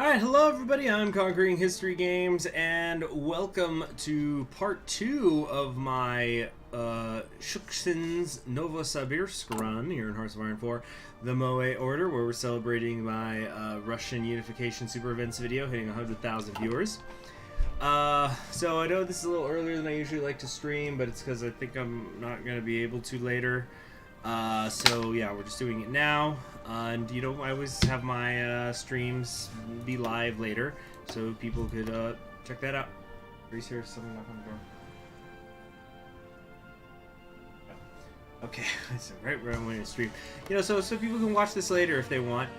Alright, hello everybody, I'm Conquering History Games, and welcome to part 2 of my Shuksin's Novosibirsk run here in Hearts of Iron 4, the MOE Order, where we're celebrating my Russian Unification Super Events video, hitting 100,000 viewers. So I know this is a little earlier than I usually like to stream, but it's because I think I'm not going to be able to later. So yeah, we're just doing it now, and you know, I always have my streams be live later, so people could check that out. Reese here, someone knock on the door. Oh. Okay, so right where I'm going to stream, you know, so people can watch this later if they want.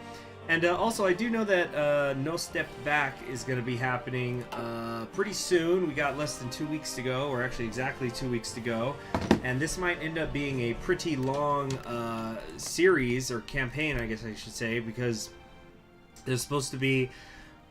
And also, I do know that No Step Back is going to be happening pretty soon. We got less than 2 weeks to go, or actually exactly 2 weeks to go. And this might end up being a pretty long series, or campaign, I guess I should say, because there's supposed to be,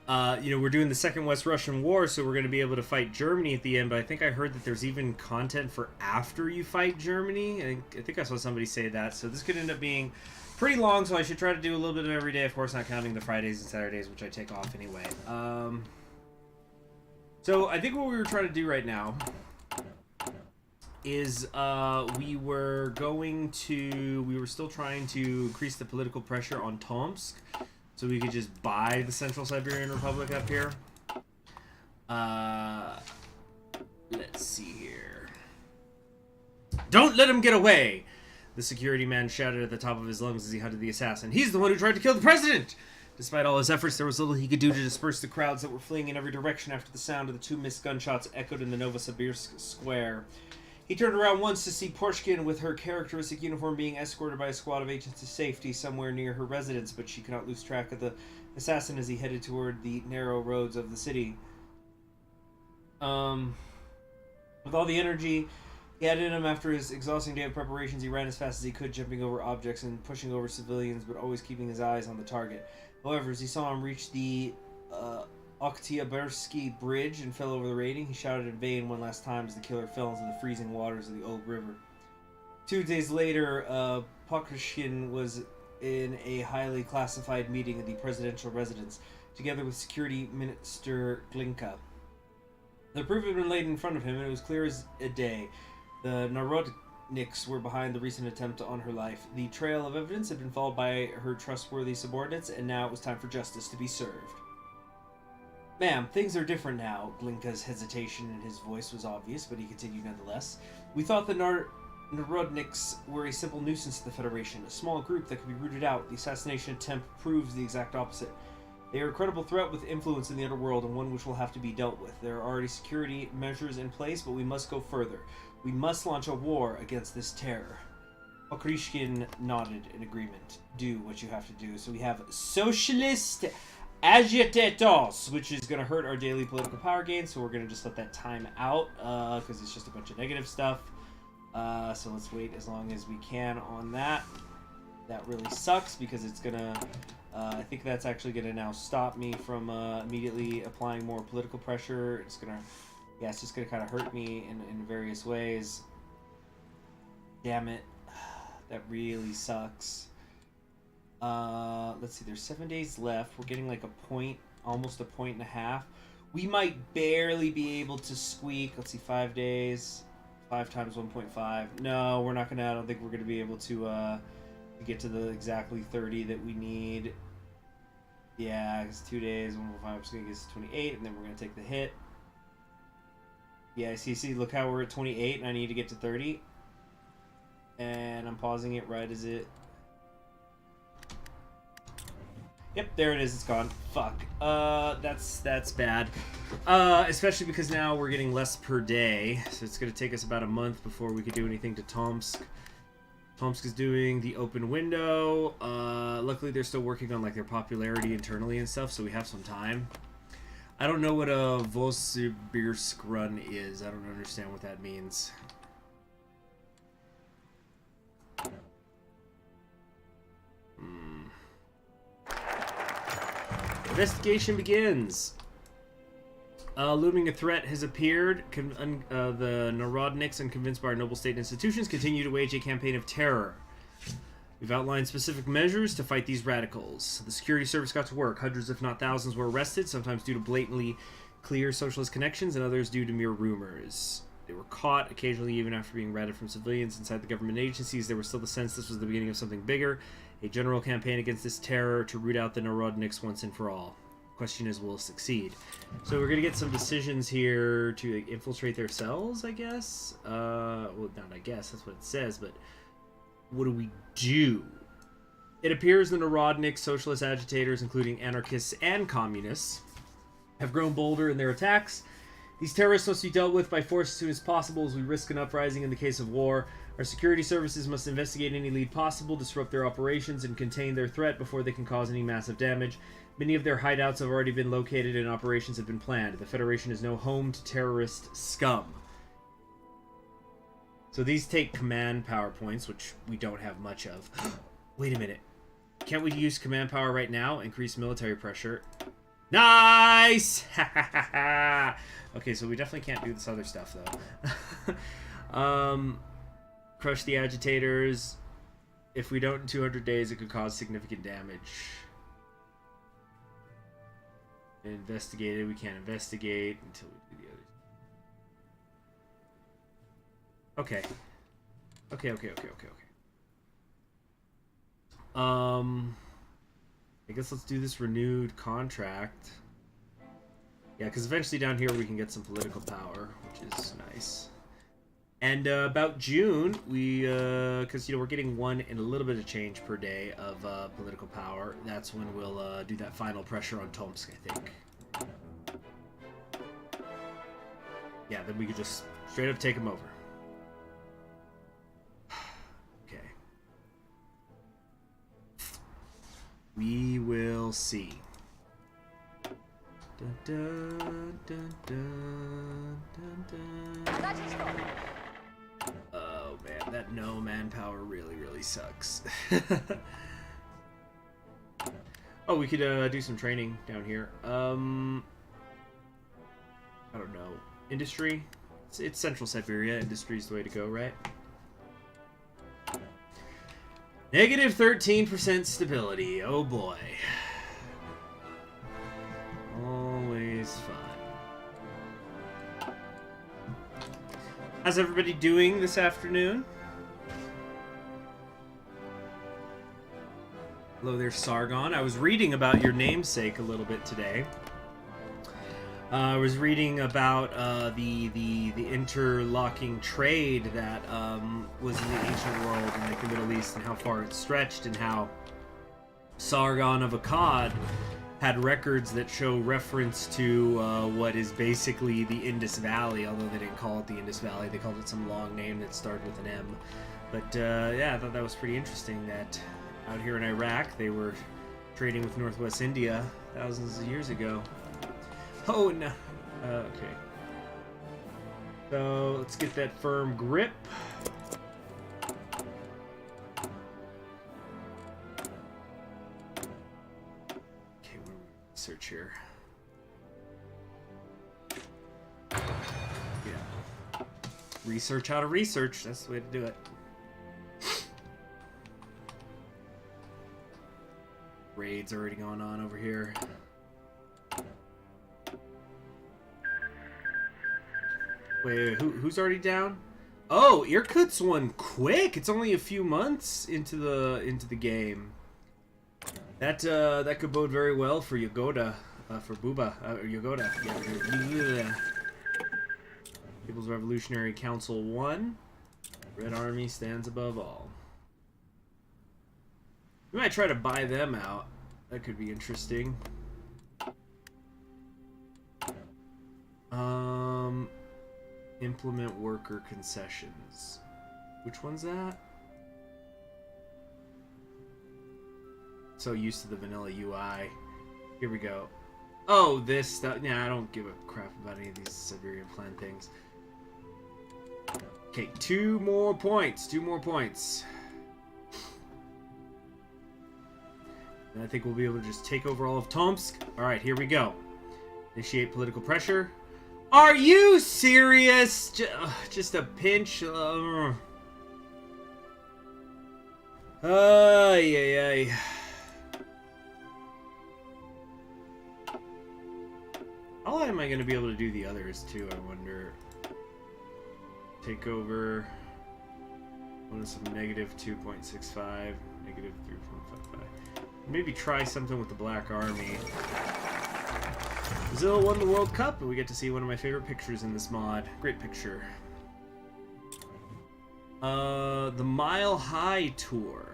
you know, we're doing the Second West Russian War, so we're going to be able to fight Germany at the end, but I think I heard that there's even content for after you fight Germany. I think I saw somebody say that, so this could end up being pretty long, so I should try to do a little bit of every day, of course, not counting the Fridays and Saturdays, which I take off anyway. So I think what we were trying to do right now is we were still trying to increase the political pressure on Tomsk, so we could just buy the Central Siberian Republic up here. Let's see here. Don't let him get away! The security man shouted at the top of his lungs as he hunted the assassin. He's the one who tried to kill the president! Despite all his efforts, there was little he could do to disperse the crowds that were fleeing in every direction after the sound of the 2 missed gunshots echoed in the Novosibirsk square. He turned around once to see Pushkin with her characteristic uniform being escorted by a squad of agents to safety somewhere near her residence, but she could not lose track of the assassin as he headed toward the narrow roads of the city. With all the energy he had in him after his exhausting day of preparations, he ran as fast as he could, jumping over objects and pushing over civilians, but always keeping his eyes on the target. However, as he saw him reach the Oktyabrski bridge and fell over the railing, he shouted in vain one last time as the killer fell into the freezing waters of the old river. 2 days later, Pushkin was in a highly classified meeting at the presidential residence, together with Security Minister Glinka. The proof had been laid in front of him, and it was clear as a day. The Narodniks were behind the recent attempt on her life. The trail of evidence had been followed by her trustworthy subordinates, and now it was time for justice to be served. Ma'am, things are different now. Glinka's hesitation in his voice was obvious, but he continued nonetheless. We thought the Narodniks were a simple nuisance to the Federation, a small group that could be rooted out. The assassination attempt proves the exact opposite. They are a credible threat with influence in the underworld, and one which will have to be dealt with. There are already security measures in place, but we must go further. We must launch a war against this terror. Okrishkin nodded in agreement. Do what you have to do. So we have socialist agitators, which is going to hurt our daily political power gain, so we're going to just let that time out, because it's just a bunch of negative stuff. So let's wait as long as we can on that. That really sucks, because it's going to... I think that's actually going to now stop me from immediately applying more political pressure. It's going to... Yeah, it's just going to kind of hurt me in various ways. Damn it. That really sucks. Let's see, there's 7 days left. We're getting like a point, almost a point and a half. We might barely be able to squeak. Let's see, 5 days. 5 times 1.5. No, we're not going to... I don't think we're going to be able to get to the exactly 30 that we need. Yeah, it's 2 days. 1.5 is going to get us to 28, and then we're going to take the hit. Yeah, see, look how we're at 28, and I need to get to 30. And I'm pausing it right as it... Yep, there it is, it's gone. Fuck. That's bad. Especially because now we're getting less per day, so it's going to take us about a month before we could do anything to Tomsk. Tomsk is doing the open window. Luckily, they're still working on like their popularity internally and stuff, so we have some time. I don't know what a Novosibirsk run is. I don't understand what that means. Investigation begins. Looming a threat has appeared. The Narodniks, unconvinced by our noble state institutions, continue to wage a campaign of terror. We've outlined specific measures to fight these radicals. The security service got to work. Hundreds, if not thousands, were arrested, sometimes due to blatantly clear socialist connections, and others due to mere rumors. They were caught, occasionally even after being ratted from civilians inside the government agencies. There was still the sense this was the beginning of something bigger, a general campaign against this terror to root out the Narodniks once and for all. Question is, will it succeed? So we're going to get some decisions here to infiltrate their cells, I guess? Well, not I guess, that's what it says, but what do we do? It appears the Narodnik socialist agitators, including anarchists and communists, have grown bolder in their attacks. These terrorists must be dealt with by force as soon as possible, as we risk an uprising in the case of war. Our security services must investigate any lead possible, disrupt their operations, and contain their threat before they can cause any massive damage. Many of their hideouts have already been located and operations have been planned. The Federation is no home to terrorist scum. So these take command power points, which we don't have much of. Wait a minute. Can't we use command power right now? Increase military pressure. Nice! Okay, so we definitely can't do this other stuff, though. Crush the agitators. If we don't in 200 days, it could cause significant damage. Investigate it. We can't investigate until we do the others. Okay. Okay. I guess let's do this renewed contract. Yeah, because eventually down here we can get some political power, which is nice. And about June, we, because, you know, we're getting 1 and a little bit of change per day of political power. That's when we'll do that final pressure on Tomsk, I think. Yeah, then we could just straight up take them over. Okay. We will see. Dun, dun, dun, dun, dun, dun. Oh man, that no manpower really sucks. Oh, we could do some training down here. I don't know. Industry? It's Central Siberia. Industry's the way to go, right? Negative 13% stability. Oh boy. Always fun. How's everybody doing this afternoon? Hello there, Sargon. I was reading about your namesake a little bit today. I was reading about the interlocking trade that was in the ancient world in like the Middle East, and how far it stretched, and how Sargon of Akkad had records that show reference to what is basically the Indus Valley, although they didn't call it the Indus Valley. They called it some long name that started with an M. But yeah, I thought that was pretty interesting that out here in Iraq they were trading with Northwest India thousands of years ago. Oh, no. Okay. So, let's get that firm grip. Okay, what do we search here? Yeah. Research how to research. That's the way to do it. Raids already going on over here. Wait, who's already down? Oh, Irkutsk won quick. It's only a few months into the game. That that could bode very well for Yagoda, for Buba, Yagoda. Yeah. People's Revolutionary Council 1. Red Army stands above all. We might try to buy them out. That could be interesting. Implement worker concessions. Which one's that? So used to the vanilla UI. Here we go. Oh, this stuff. Nah, I don't give a crap about any of these Siberian plan things. Okay, 2 more points. 2 more points. And I think we'll be able to just take over all of Tomsk. Alright, here we go. Initiate political pressure. Are you serious? Just a pinch? Ay, ay, ay. How am I going to be able to do the others, too, I wonder? Take over... What is some negative 2.65, negative 3.55. Maybe try something with the Black Army. Brazil won the World Cup, and we get to see one of my favorite pictures in this mod. Great picture. The Mile High Tour.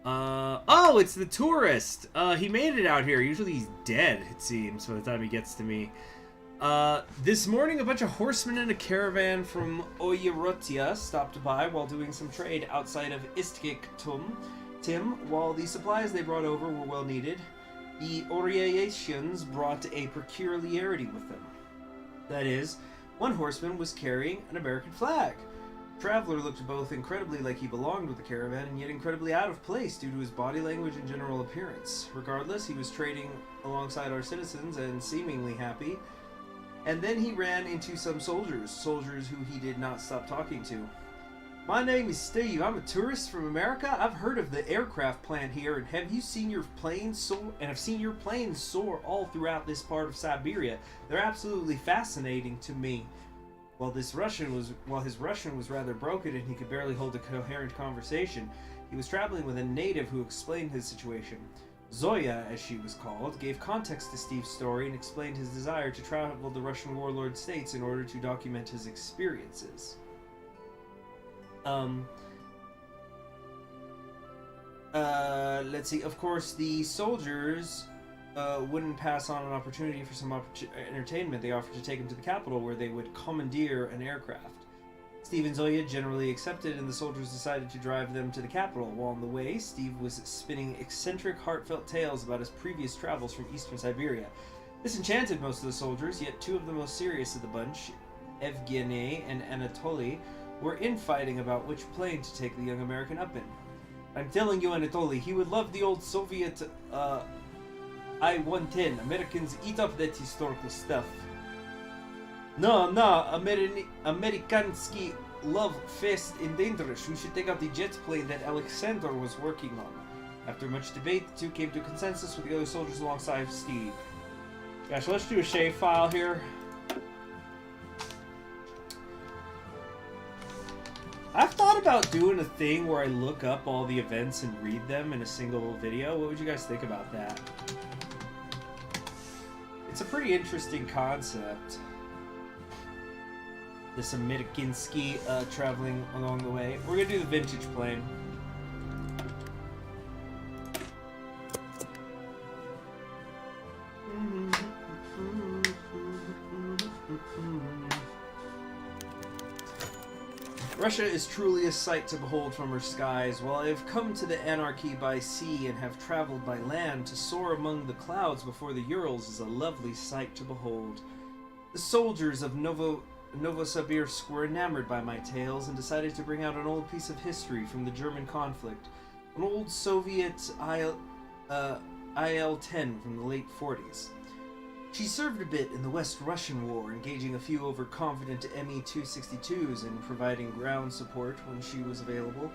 Oh, it's the tourist! He made it out here. Usually he's dead, it seems, by the time he gets to me. This morning, a bunch of horsemen in a caravan from HOI4 stopped by while doing some trade outside of Tim. While the supplies they brought over were well needed, the Oriatians brought a peculiarity with them. That is, one horseman was carrying an American flag. The traveler looked both incredibly like he belonged with the caravan and yet incredibly out of place due to his body language and general appearance. Regardless, he was trading alongside our citizens and seemingly happy. And then he ran into some soldiers who he did not stop talking to. My name is Steve. I'm a tourist from America. I've heard of the aircraft plant here, and have you seen your planes soar? And I've seen your planes soar all throughout this part of Siberia. They're absolutely fascinating to me. While his Russian was rather broken and he could barely hold a coherent conversation, he was traveling with a native who explained his situation. Zoya, as she was called, gave context to Steve's story and explained his desire to travel the Russian warlord states in order to document his experiences. Let's see. Of course, the soldiers wouldn't pass on an opportunity for some entertainment. They offered to take him to the capital where they would commandeer an aircraft. Steve and Zoya generally accepted, and the soldiers decided to drive them to the capital. While on the way, Steve was spinning eccentric, heartfelt tales about his previous travels from eastern Siberia. This enchanted most of the soldiers, yet two of the most serious of the bunch, Evgeny and Anatoly, were infighting about which plane to take the young American up in. I'm telling you, Anatoly, he would love the old Soviet I-110. Americans eat up that historical stuff. No, Amerikansky love fast and dangerous. We should take out the jet plane that Alexander was working on. After much debate, the two came to a consensus with the other soldiers alongside Steve. Gosh, let's do a shave file here. I've thought about doing a thing where I look up all the events and read them in a single video. What would you guys think about that? It's a pretty interesting concept. This Amerikansky traveling along the way. We're gonna do the vintage plane. Russia is truly a sight to behold from her skies. While I have come to the anarchy by sea and have traveled by land, to soar among the clouds before the Urals is a lovely sight to behold. The soldiers of Novosibirsk were enamored by my tales and decided to bring out an old piece of history from the German conflict, an old Soviet IL-10 from the late 40s. She served a bit in the West Russian War, engaging a few overconfident Me-262s and providing ground support when she was available.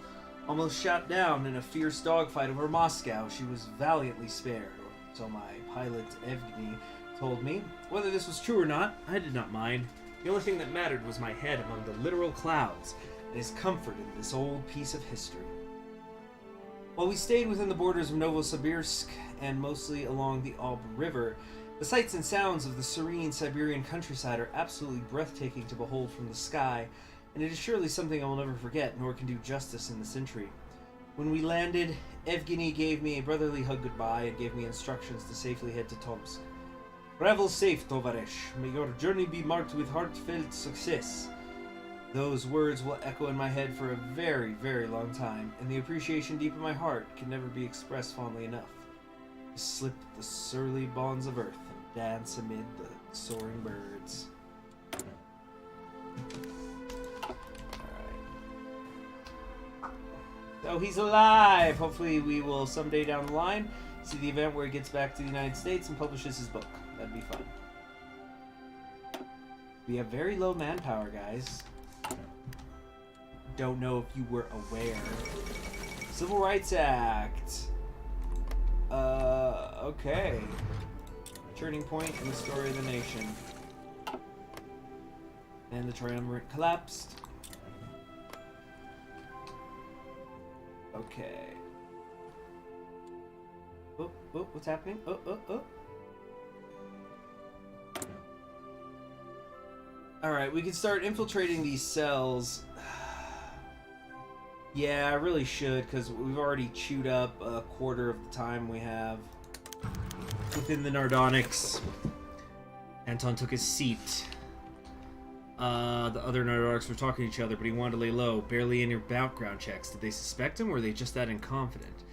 Almost shot down in a fierce dogfight over Moscow, she was valiantly spared, or so my pilot Evgeny told me. Whether this was true or not, I did not mind. The only thing that mattered was my head among the literal clouds, and his comfort in this old piece of history. While we stayed within the borders of Novosibirsk, and mostly along the Ob River, the sights and sounds of the serene Siberian countryside are absolutely breathtaking to behold from the sky, and it is surely something I will never forget, nor can do justice in the century. When we landed, Evgeny gave me a brotherly hug goodbye and gave me instructions to safely head to Tomsk. Travel safe, Tovaresh. May your journey be marked with heartfelt success. Those words will echo in my head for a very, very long time, and the appreciation deep in my heart can never be expressed fondly enough. To slip the surly bonds of earth and dance amid the soaring birds. So he's alive! Hopefully we will someday down the line see the event where he gets back to the United States and publishes his book. That'd be fun. We have very low manpower, guys. Don't know if you were aware. Civil Rights Act. Okay. Turning point in the story of the nation. And the triumvirate collapsed. Okay. Oh, what's happening? Oh. Alright, we can start infiltrating these cells. Yeah, I really should, because we've already chewed up a quarter of the time we have within the Nardonics. Anton took his seat. The other Nardonics were talking to each other, but he wanted to lay low. Barely any background checks. Did they suspect him, or were they just that inconfident?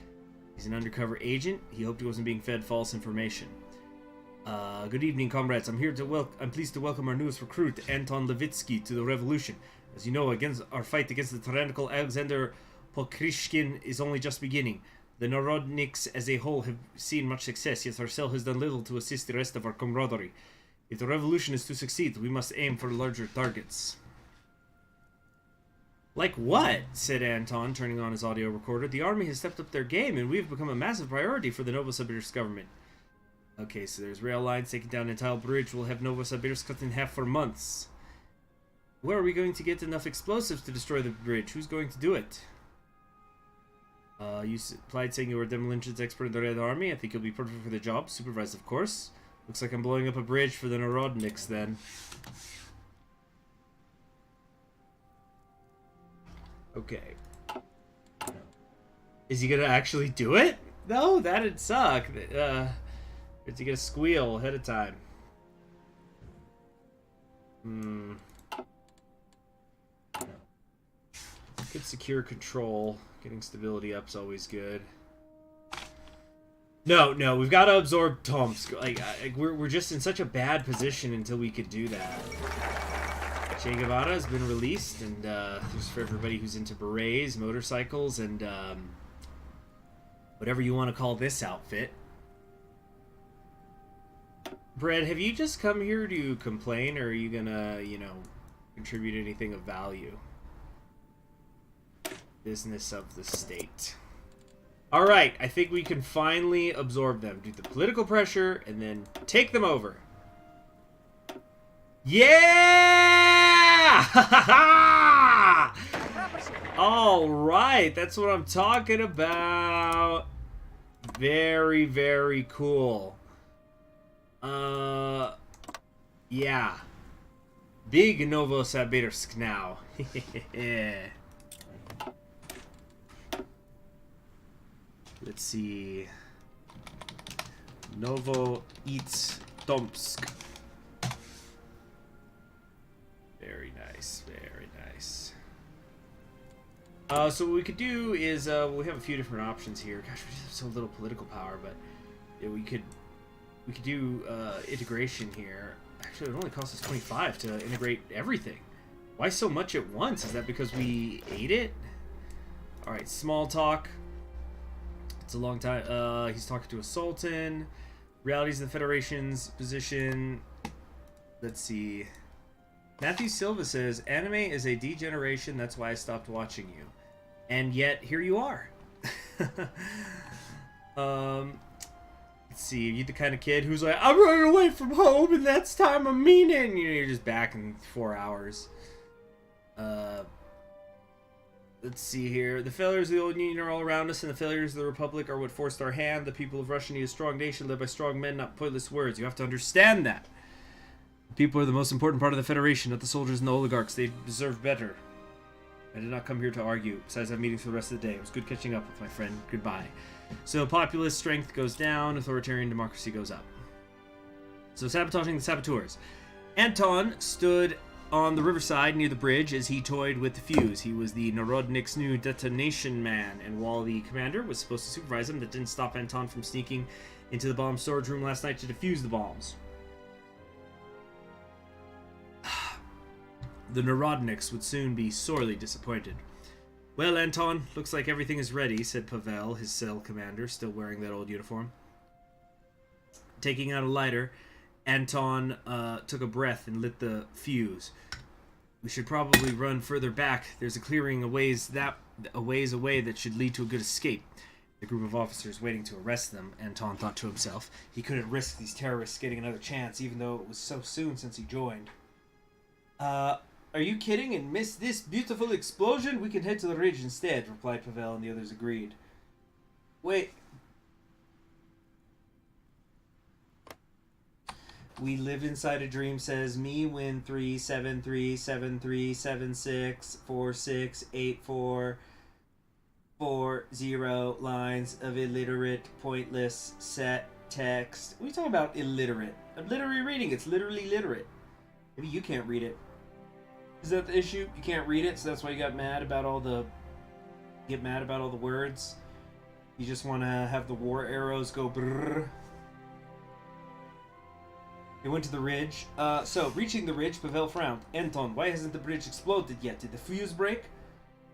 He's an undercover agent. He hoped he wasn't being fed false information. Good evening, comrades. I'm pleased to welcome our newest recruit, Anton Levitsky, to the revolution. As you know, our fight against the tyrannical Alexander Pokrishkin is only just beginning. The Narodniks as a whole have seen much success, yet our cell has done little to assist the rest of our camaraderie. If the revolution is to succeed, we must aim for larger targets. Like what? Said Anton, turning on his audio recorder. The army has stepped up their game, and we have become a massive priority for the Novosibirsk government. Okay, so there's rail lines taking down an entire bridge. We'll have Novosibirsk cut in half for months. Where are we going to get enough explosives to destroy the bridge? Who's going to do it? You replied saying you were a demolitions expert in the Red Army. I think you'll be perfect for the job. Supervised, of course. Looks like I'm blowing up a bridge for the Narodniks, then. Okay. Is he gonna actually do it? No, that'd suck. Had to get a squeal ahead of time. Good secure control. Getting stability up's always good. No, we've got to absorb Tomsk. We're just in such a bad position until we could do that. Che Guevara has been released, and there's for everybody who's into berets, motorcycles, and whatever you want to call this outfit. Brad, have you just come here to complain, or are you gonna, contribute anything of value? Business of the state. Alright, I think we can finally absorb them. Do the political pressure, and then take them over. Yeah! Alright, that's what I'm talking about. Very, very cool. Yeah. Big Novosibirsk now. Let's see. Novo eats Tomsk. Very nice, very nice. So what we could do is, we have a few different options here. Gosh, we just have so little political power, but yeah, we could do integration here. Actually, it only costs us 25 to integrate everything. Why so much at once? Is that because we ate it? All right, small talk. It's a long time. He's talking to a sultan. Realities of the Federation's position. Let's see. Matthew Silva says, anime is a degeneration, that's why I stopped watching you. And yet, here you are. Let's see, are you the kind of kid who's like, I'm running away from home and that's time I'm meaning? You're just back in 4 hours. Let's see here. The failures of the old Union are all around us, and the failures of the Republic are what forced our hand. The people of Russia need a strong nation led by strong men, not pointless words. You have to understand that. The people are the most important part of the Federation, not the soldiers and the oligarchs. They deserve better. I did not come here to argue. Besides, I have meetings for the rest of the day. It was good catching up with my friend. Goodbye. So, populist strength goes down, authoritarian democracy goes up. So, sabotaging the saboteurs. Anton stood on the riverside near the bridge as he toyed with the fuse. He was the Narodnik's new detonation man, and while the commander was supposed to supervise him, that didn't stop Anton from sneaking into the bomb storage room last night to defuse the bombs. The Narodniks would soon be sorely disappointed. Well, Anton, looks like everything is ready, said Pavel, his cell commander, still wearing that old uniform. Taking out a lighter, Anton took a breath and lit the fuse. We should probably run further back. There's a clearing a ways away that should lead to a good escape. The group of officers waiting to arrest them, Anton thought to himself. He couldn't risk these terrorists getting another chance, even though it was so soon since he joined. Are you kidding and miss this beautiful explosion? We can head to the ridge instead, replied Pavel, and the others agreed. Wait. We live inside a dream says me win 3737376468440 lines of illiterate pointless set text. What are you talking about illiterate? I'm literally reading. It's literally literate. Maybe you can't read it. Is that the issue? You can't read it, so that's why you got mad about all the words. You just want to have the war arrows go brrr. They went to the ridge. So, reaching the ridge, Pavel frowned. Anton, why hasn't the bridge exploded yet? Did the fuse break?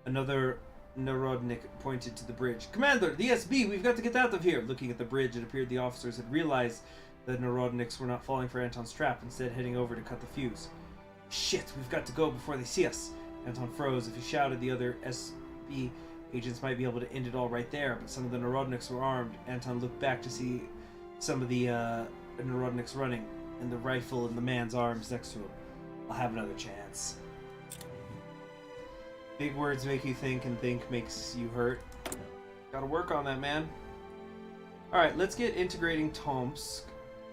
Another Narodnik pointed to the bridge. Commander, the SB, we've got to get out of here. Looking at the bridge, it appeared the officers had realized that Narodniks were not falling for Anton's trap, instead heading over to cut the fuse. Shit, we've got to go before they see us. Anton froze. If he shouted, the other SB agents might be able to end it all right there, but some of the Narodniks were armed. Anton looked back to see some of the Narodniks running, and the rifle in the man's arms next to him. I'll have another chance. Big words make you think, and think makes you hurt. Gotta work on that, man. Alright, let's get integrating Tomsk.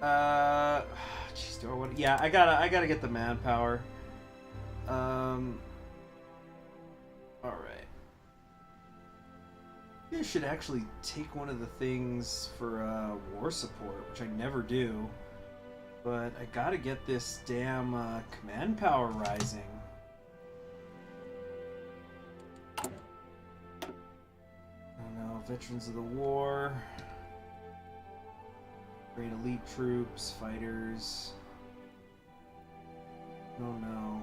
Jeez, do I want... Yeah, I gotta get the manpower. Alright. I should actually take one of the things for war support, which I never do. But I gotta get this damn command power rising. I don't know, veterans of the war. Great elite troops, fighters. I don't know.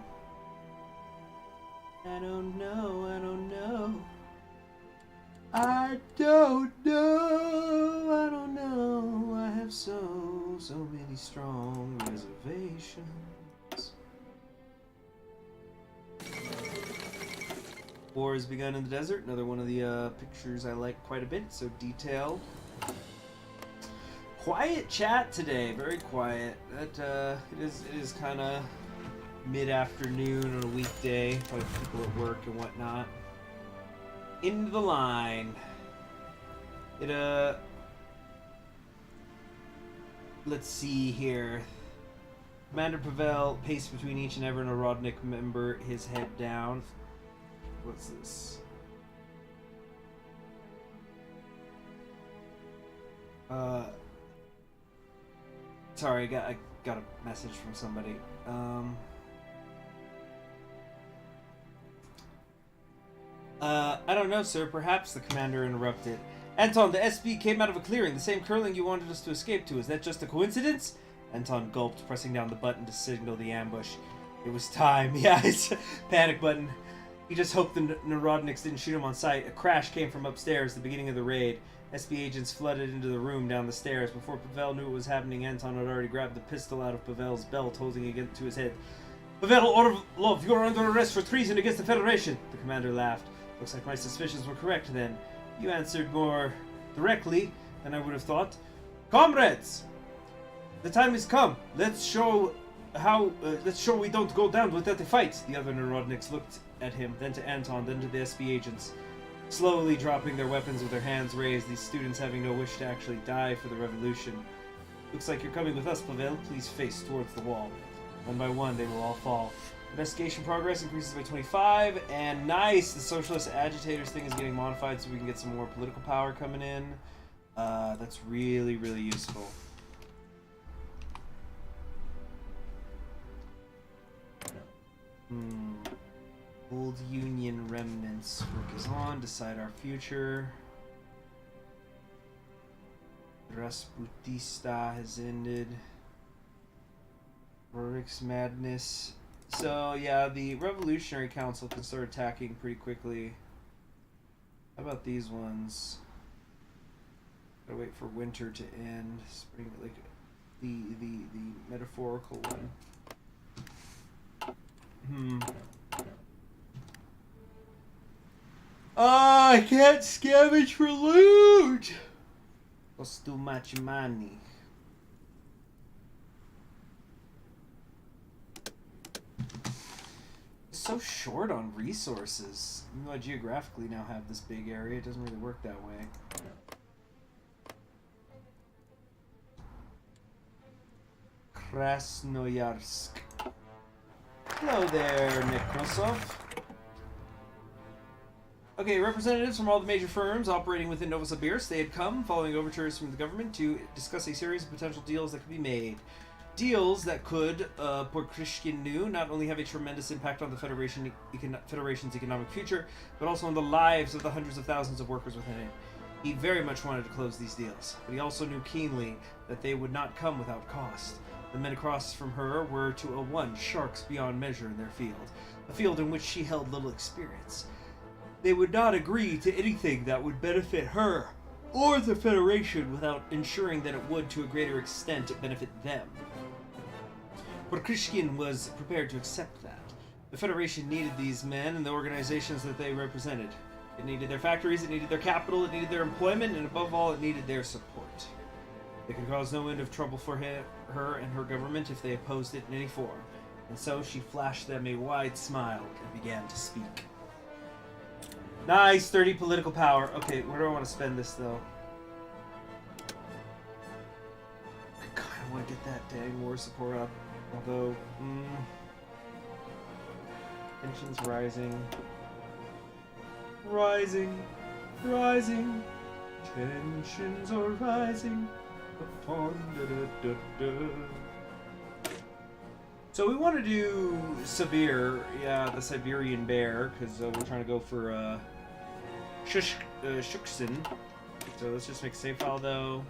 I don't know, I don't know. I don't know, I don't know. I have so many strong reservations. War has begun in the desert. Another one of the pictures I like quite a bit, so detailed. Quiet chat today, very quiet. That it is kind of mid-afternoon on a weekday, probably people at work and whatnot. Into the line. Let's see here. Commander Pavel paced between each and every Narodnik member, his head down. What's this? Sorry, I got a message from somebody. I don't know, sir. Perhaps, the commander interrupted. Anton, the SB came out of a clearing, the same curling you wanted us to escape to. Is that just a coincidence? Anton gulped, pressing down the button to signal the ambush. It was time. Yeah, it's a panic button. He just hoped the Narodniks didn't shoot him on sight. A crash came from upstairs, the beginning of the raid. SB agents flooded into the room down the stairs. Before Pavel knew what was happening, Anton had already grabbed the pistol out of Pavel's belt, holding it to his head. Pavel Orlov, you are under arrest for treason against the Federation, the commander laughed. Looks like my suspicions were correct then. You answered more directly than I would have thought. Comrades! The time has come. Let's show we don't go down without a fight. The other Narodniks looked at him, then to Anton, then to the SB agents. Slowly dropping their weapons with their hands raised, these students having no wish to actually die for the revolution. Looks like you're coming with us, Pavel. Please face towards the wall. One by one, they will all fall. Investigation progress increases by 25, and nice! The socialist agitators thing is getting modified so we can get some more political power coming in. That's really, really useful. Old Union remnants. Work is on. Decide our future. Rasputista has ended. Rorik's madness. So, yeah, the Revolutionary Council can start attacking pretty quickly. How about these ones? Gotta wait for winter to end. Spring, like, the metaphorical one. Oh, I can't scavenge for loot! Costs too much money. So short on resources. Even though I geographically now have this big area, it doesn't really work that way. Krasnoyarsk. Hello there, Nekrasov. Okay, representatives from all the major firms operating within Novosibirsk, they had come, following overtures from the government, to discuss a series of potential deals that could be made. Deals that could, Podkrishkin knew, not only have a tremendous impact on the Federation's economic future, but also on the lives of the hundreds of thousands of workers within it. He very much wanted to close these deals, but he also knew keenly that they would not come without cost. The men across from her were, to a one, sharks beyond measure in their field, a field in which she held little experience. They would not agree to anything that would benefit her or the Federation without ensuring that it would, to a greater extent, benefit them. Podkrishkin was prepared to accept that. The Federation needed these men and the organizations that they represented. It needed their factories, it needed their capital, it needed their employment, and above all, it needed their support. They could cause no end of trouble for her and her government if they opposed it in any form. And so she flashed them a wide smile and began to speak. Nice, 30 political power. Okay, where do I want to spend this, though? I kind of want to get that dang war support up. Although, tensions rising. Rising. Rising. Tensions are rising. So we want to do Sibir, yeah, the Siberian bear, because we're trying to go for Shuksin. So let's just make a save file though.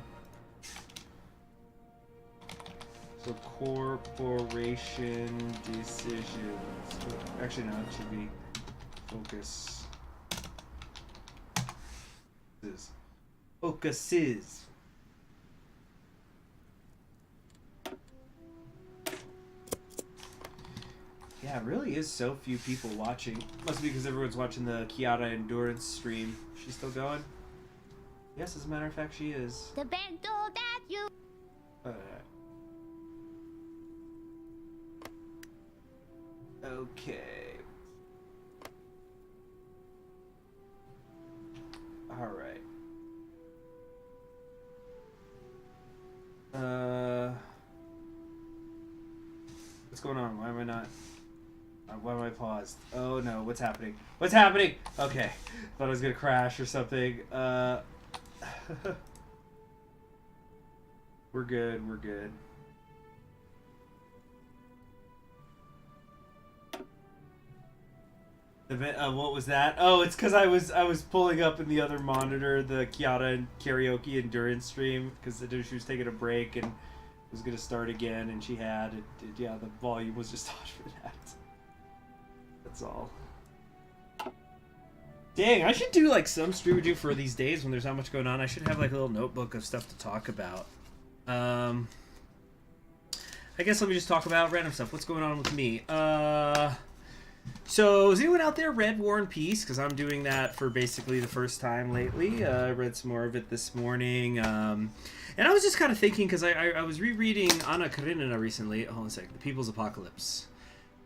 So corporation decisions. Actually, no, it should be focus. Focuses. Yeah, it really is so few people watching. Must be because everyone's watching the Kiata Endurance stream. She's still going? Yes, as a matter of fact, she is. The bento that you... Okay. Alright. What's going on? Why am I not... Why am I paused? Oh no, what's happening? What's happening? Okay. Thought I was gonna crash or something. We're good, we're good. What was that? Oh, it's because I was pulling up in the other monitor the Kiata and Karaoke Endurance stream because she was taking a break and was gonna start again, and she had it. Yeah, the volume was just on for that. That's all. Dang, I should do like some stream review for these days when there's not much going on. I should have like a little notebook of stuff to talk about. I guess let me just talk about random stuff. What's going on with me? So, has anyone out there read War and Peace? Because I'm doing that for basically the first time lately. I read some more of it this morning. And I was just kind of thinking, because I was rereading Anna Karenina recently. Hold on a second. The People's Apocalypse.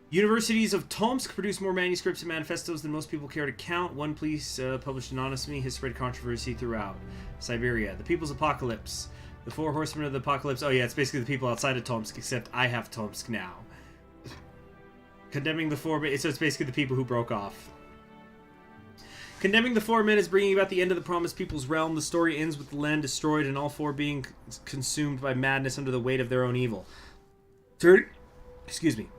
Universities of Tomsk produce more manuscripts and manifestos than most people care to count. One piece published anonymously has spread controversy throughout Siberia. The People's Apocalypse. The Four Horsemen of the Apocalypse. Oh yeah, it's basically the people outside of Tomsk, except I have Tomsk now. Condemning the four men, so it's basically the people who broke off. Condemning the four men is bringing about the end of the promised people's realm. The story ends with the land destroyed and all four being consumed by madness under the weight of their own evil. Excuse me.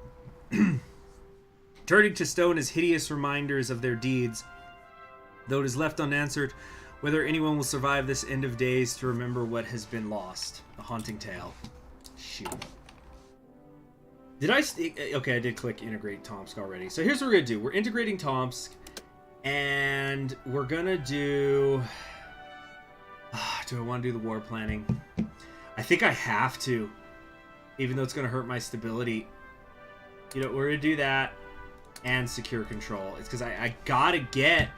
Turning to stone as hideous reminders of their deeds, though it is left unanswered whether anyone will survive this end of days to remember what has been lost. A haunting tale. Shoot. Did I... Okay, I did click integrate Tomsk already. So here's what we're going to do. We're integrating Tomsk, and we're going to do... do I want to do the war planning? I think I have to, even though it's going to hurt my stability. You know, we're going to do that and secure control. It's because I got to get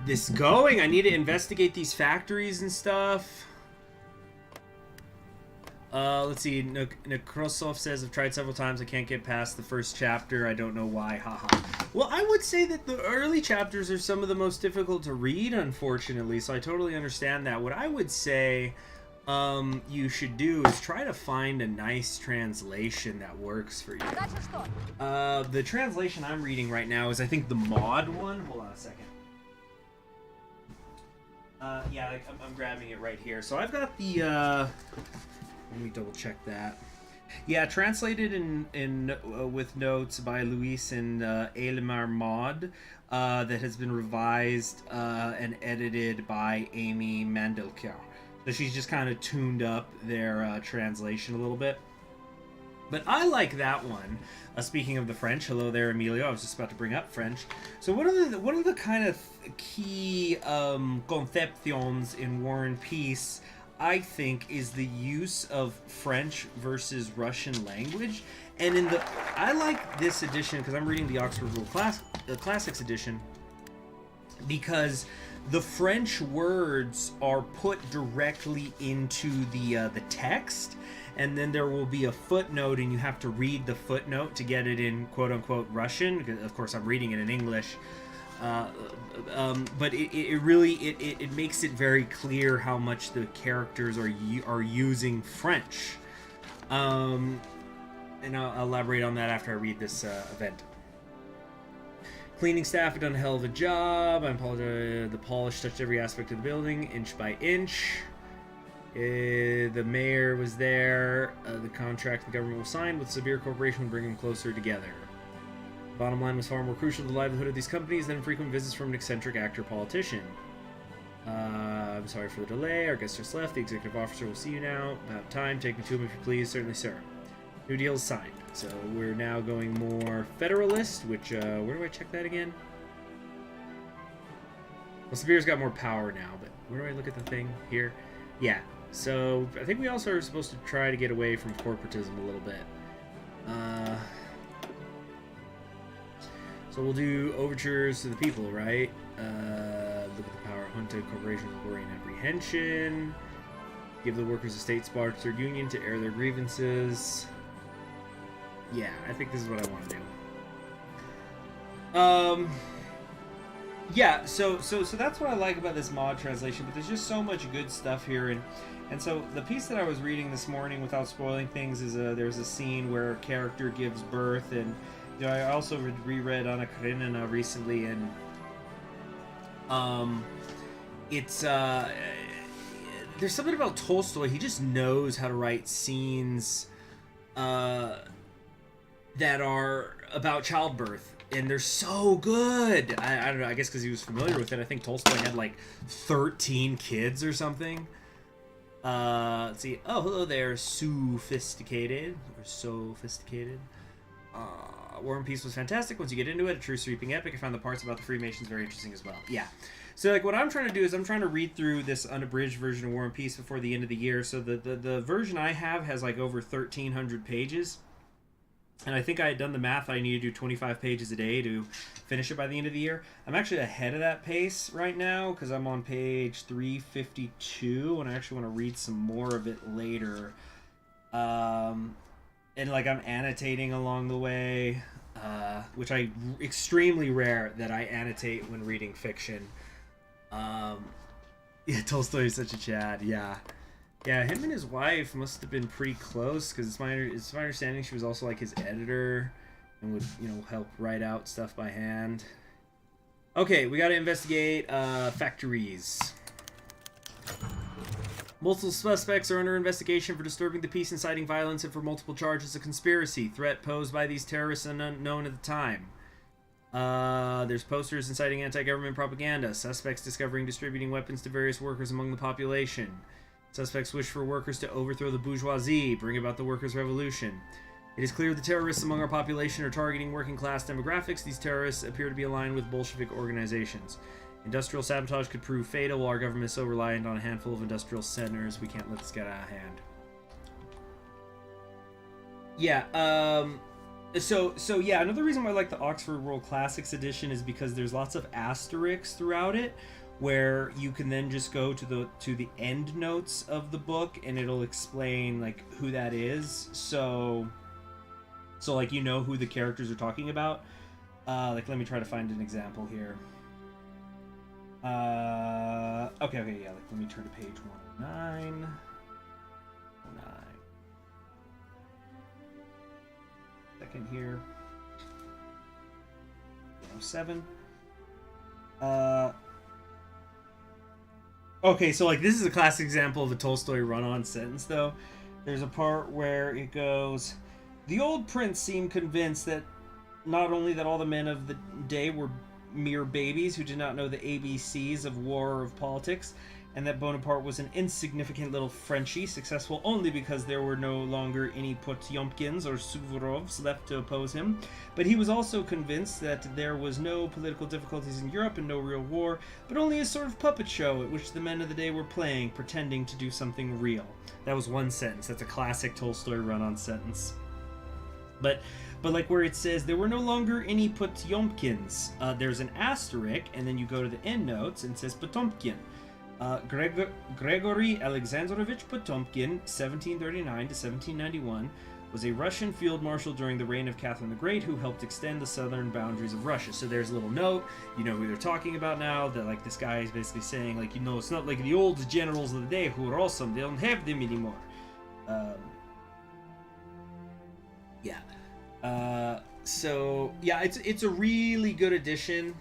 this going. I need to investigate these factories and stuff. Let's see. Nekrosov says, I've tried several times. I can't get past the first chapter. I don't know why. Haha. Well, I would say that the early chapters are some of the most difficult to read, unfortunately. So I totally understand that. What I would say you should do is try to find a nice translation that works for you. The translation I'm reading right now is, I think, the mod one. Hold on a second. Yeah, I'm grabbing it right here. So I've got the... let me double check that. Yeah, translated in with notes by Luis and Elimar Mod, that has been revised and edited by Amy Mandelkar. So she's just kind of tuned up their translation a little bit. But I like that one. Speaking of the French, hello there, Emilio. I was just about to bring up French. So one of the kind of key conceptions in War and Peace, I think, is the use of French versus Russian language. And I like this edition because I'm reading the Oxford Rule Classics edition, because the French words are put directly into the text, and then there will be a footnote, and you have to read the footnote to get it in quote-unquote Russian. Of course, I'm reading it in English. But it really makes it very clear how much the characters are using French. And I'll elaborate on that after I read this event. Cleaning staff have done a hell of a job. I apologize. The polish touched every aspect of the building, inch by inch. The mayor was there. The contract the government will sign with Sibir Corporation will bring them closer together. Bottom line was far more crucial to the livelihood of these companies than frequent visits from an eccentric actor politician. I'm sorry for the delay. Our guest just left. The executive officer will see you now. About time. Take me to him if you please. Certainly, sir. New deal is signed. So we're now going more federalist, which, where do I check that again? Well, Sibir's got more power now, but where do I look at the thing? Here? Yeah. So I think we also are supposed to try to get away from corporatism a little bit. So we'll do overtures to the people, right? Look at the power junta corporations of worry and apprehension. Give the workers a state-sponsored union to air their grievances. Yeah, I think this is what I want to do. Yeah, so that's what I like about this mod translation, but there's just so much good stuff here, and so the piece that I was reading this morning, without spoiling things, is there's a scene where a character gives birth, and you know, I also reread Anna Karenina recently, and it's there's something about Tolstoy. He just knows how to write scenes that are about childbirth, and they're so good. I don't know, I guess because he was familiar with it. I think Tolstoy had like 13 kids or something. Let's see. Oh, hello there, sophisticated. Or sophisticated. War and Peace was fantastic. Once you get into it, a true sweeping epic. I found the parts about the Freemasons very interesting as well. Yeah. So, like, what I'm trying to do is I'm trying to read through this unabridged version of War and Peace before the end of the year. So the version I have has, like, over 1,300 pages. And I think I had done the math. I need to do 25 pages a day to finish it by the end of the year. I'm actually ahead of that pace right now because I'm on page 352, and I actually want to read some more of it later. And, like, I'm annotating along the way, which extremely rare that I annotate when reading fiction. Yeah, Tolstoy is such a Chad, yeah. Yeah, him and his wife must have been pretty close, because it's my understanding she was also, like, his editor and would, you know, help write out stuff by hand. Okay, we gotta investigate factories. Multiple suspects are under investigation for disturbing the peace, inciting violence, and for multiple charges of conspiracy. Threat posed by these terrorists unknown at the time. There's posters inciting anti-government propaganda. Suspects discovering distributing weapons to various workers among the population. Suspects wish for workers to overthrow the bourgeoisie, bring about the workers' revolution. It is clear the terrorists among our population are targeting working-class demographics. These terrorists appear to be aligned with Bolshevik organizations. Industrial sabotage could prove fatal, while our government is so reliant on a handful of industrial centers. We can't let this get out of hand. Yeah, So yeah, another reason why I like the Oxford World Classics edition is because there's lots of asterisks throughout it, where you can then just go to the end notes of the book and it'll explain like who that is. So like you know who the characters are talking about. Like let me try to find an example here. Okay, yeah. Like let me turn to page 109. 2nd here. 107. Okay, so like this is a classic example of a Tolstoy run-on sentence though. There's a part where it goes, "The old prince seemed convinced that not only that all the men of the day were mere babies who did not know the ABCs of war or of politics, and that Bonaparte was an insignificant little Frenchie, successful only because there were no longer any Potyomkins or Suvorovs left to oppose him. But he was also convinced that there was no political difficulties in Europe and no real war, but only a sort of puppet show at which the men of the day were playing, pretending to do something real." That was one sentence. That's a classic Tolstoy run-on sentence. But like where it says there were no longer any Potyomkins, there's an asterisk, and then you go to the end notes and it says Potomkin. Gregory Alexandrovich Potomkin, 1739 to 1791, was a Russian field marshal during the reign of Catherine the Great who helped extend the southern boundaries of Russia. So there's a little note, you know who they're talking about now, that like this guy is basically saying like, you know, it's not like the old generals of the day who are awesome, they don't have them anymore. So yeah, it's a really good edition.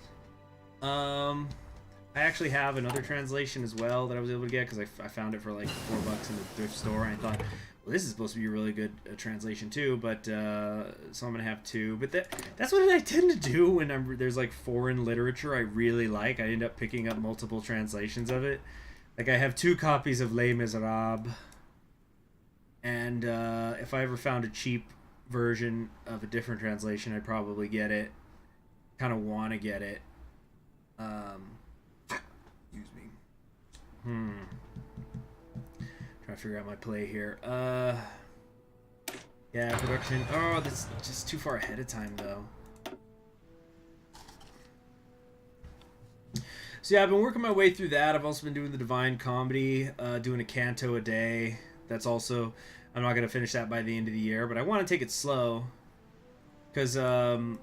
I actually have another translation as well that I was able to get because I found it for like $4 in the thrift store, and I thought, well, this is supposed to be a really good translation too. But so I'm gonna have two. But that's what I tend to do when there's like foreign literature I really like. I end up picking up multiple translations of it. Like I have 2 copies of Les Miserables, and if I ever found a cheap version of a different translation, I'd probably get it. Kind of want to get it. Excuse me. Trying to figure out my play here. Yeah, production. Oh, that's just too far ahead of time, though. So yeah, I've been working my way through that. I've also been doing the Divine Comedy, doing a canto a day. That's also, I'm not going to finish that by the end of the year, but I want to take it slow. Because a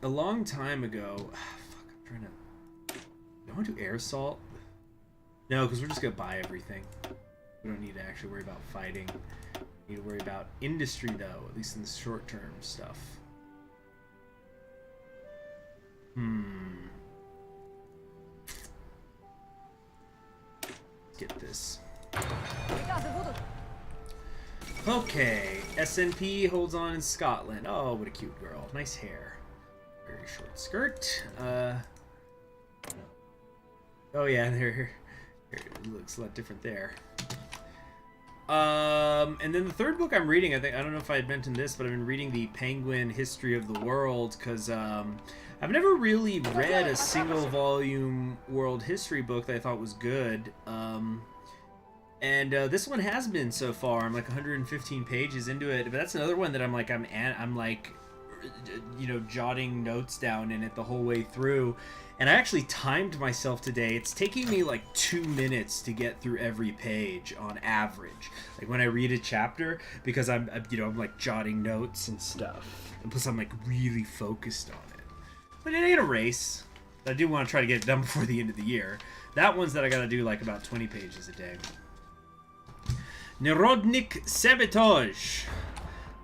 long time ago... fuck, I'm trying to... Do I want to do air assault? No, because we're just going to buy everything. We don't need to actually worry about fighting. We need to worry about industry, though, at least in the short-term stuff. Let's get this. Okay, SNP holds on in Scotland. Oh, what a cute girl. Nice hair. Very short skirt. Oh yeah, it looks a lot different there. And then the third book I'm reading, I don't know if I had mentioned this, but I've been reading the Penguin History of the World, because I've never really read a single volume world history book that I thought was good. And this one has been so far. I'm like 115 pages into it, but that's another one that I'm like, you know, jotting notes down in it the whole way through. And I actually timed myself today. It's taking me like 2 minutes to get through every page on average. Like when I read a chapter, because I'm like jotting notes and stuff. And plus I'm like really focused on it. But it ain't a race. I do want to try to get it done before the end of the year. That one's that I gotta do like about 20 pages a day. Narodnik Sabotage.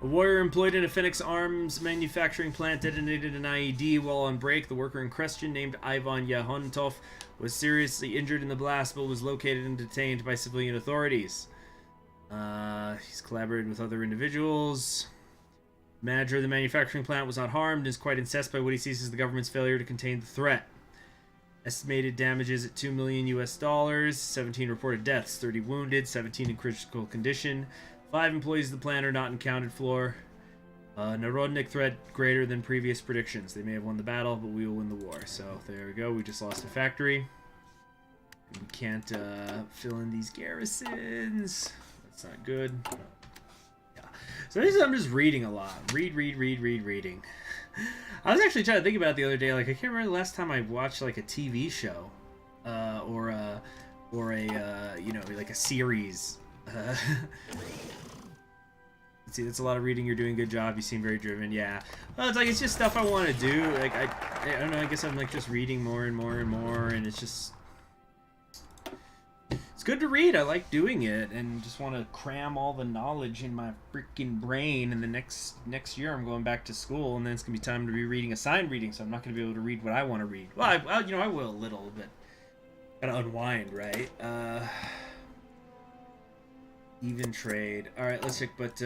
A warrior employed in a Phoenix Arms manufacturing plant detonated an IED while on break. The worker in question, named Ivan Yahontov, was seriously injured in the blast but was located and detained by civilian authorities. He's collaborated with other individuals. Manager of the manufacturing plant was not harmed and is quite incensed by what he sees as the government's failure to contain the threat. Estimated damages at $2 million US, 17 reported deaths, 30 wounded, 17 in critical condition. 5 employees of the plant are not accounted for. Narodnik threat greater than previous predictions. They may have won the battle, but we will win the war. So there we go. We just lost a factory. We can't fill in these garrisons. That's not good. Yeah. So I'm just reading a lot. Reading. I was actually trying to think about it the other day. Like, I can't remember the last time I watched like a TV show, or a you know, like a series. Let's see, that's a lot of reading. You're doing a good job. You seem very driven. Yeah. Well, it's like, it's just stuff I want to do. Like, I don't know. I guess I'm like just reading more and more and more, and it's just, it's good to read. I like doing it, and just want to cram all the knowledge in my freaking brain. And the next year, I'm going back to school, and then it's gonna be time to be reading assigned reading. So I'm not gonna be able to read what I want to read. Well, you know, I will a little, but gotta unwind, right? Even trade. All right, let's check. But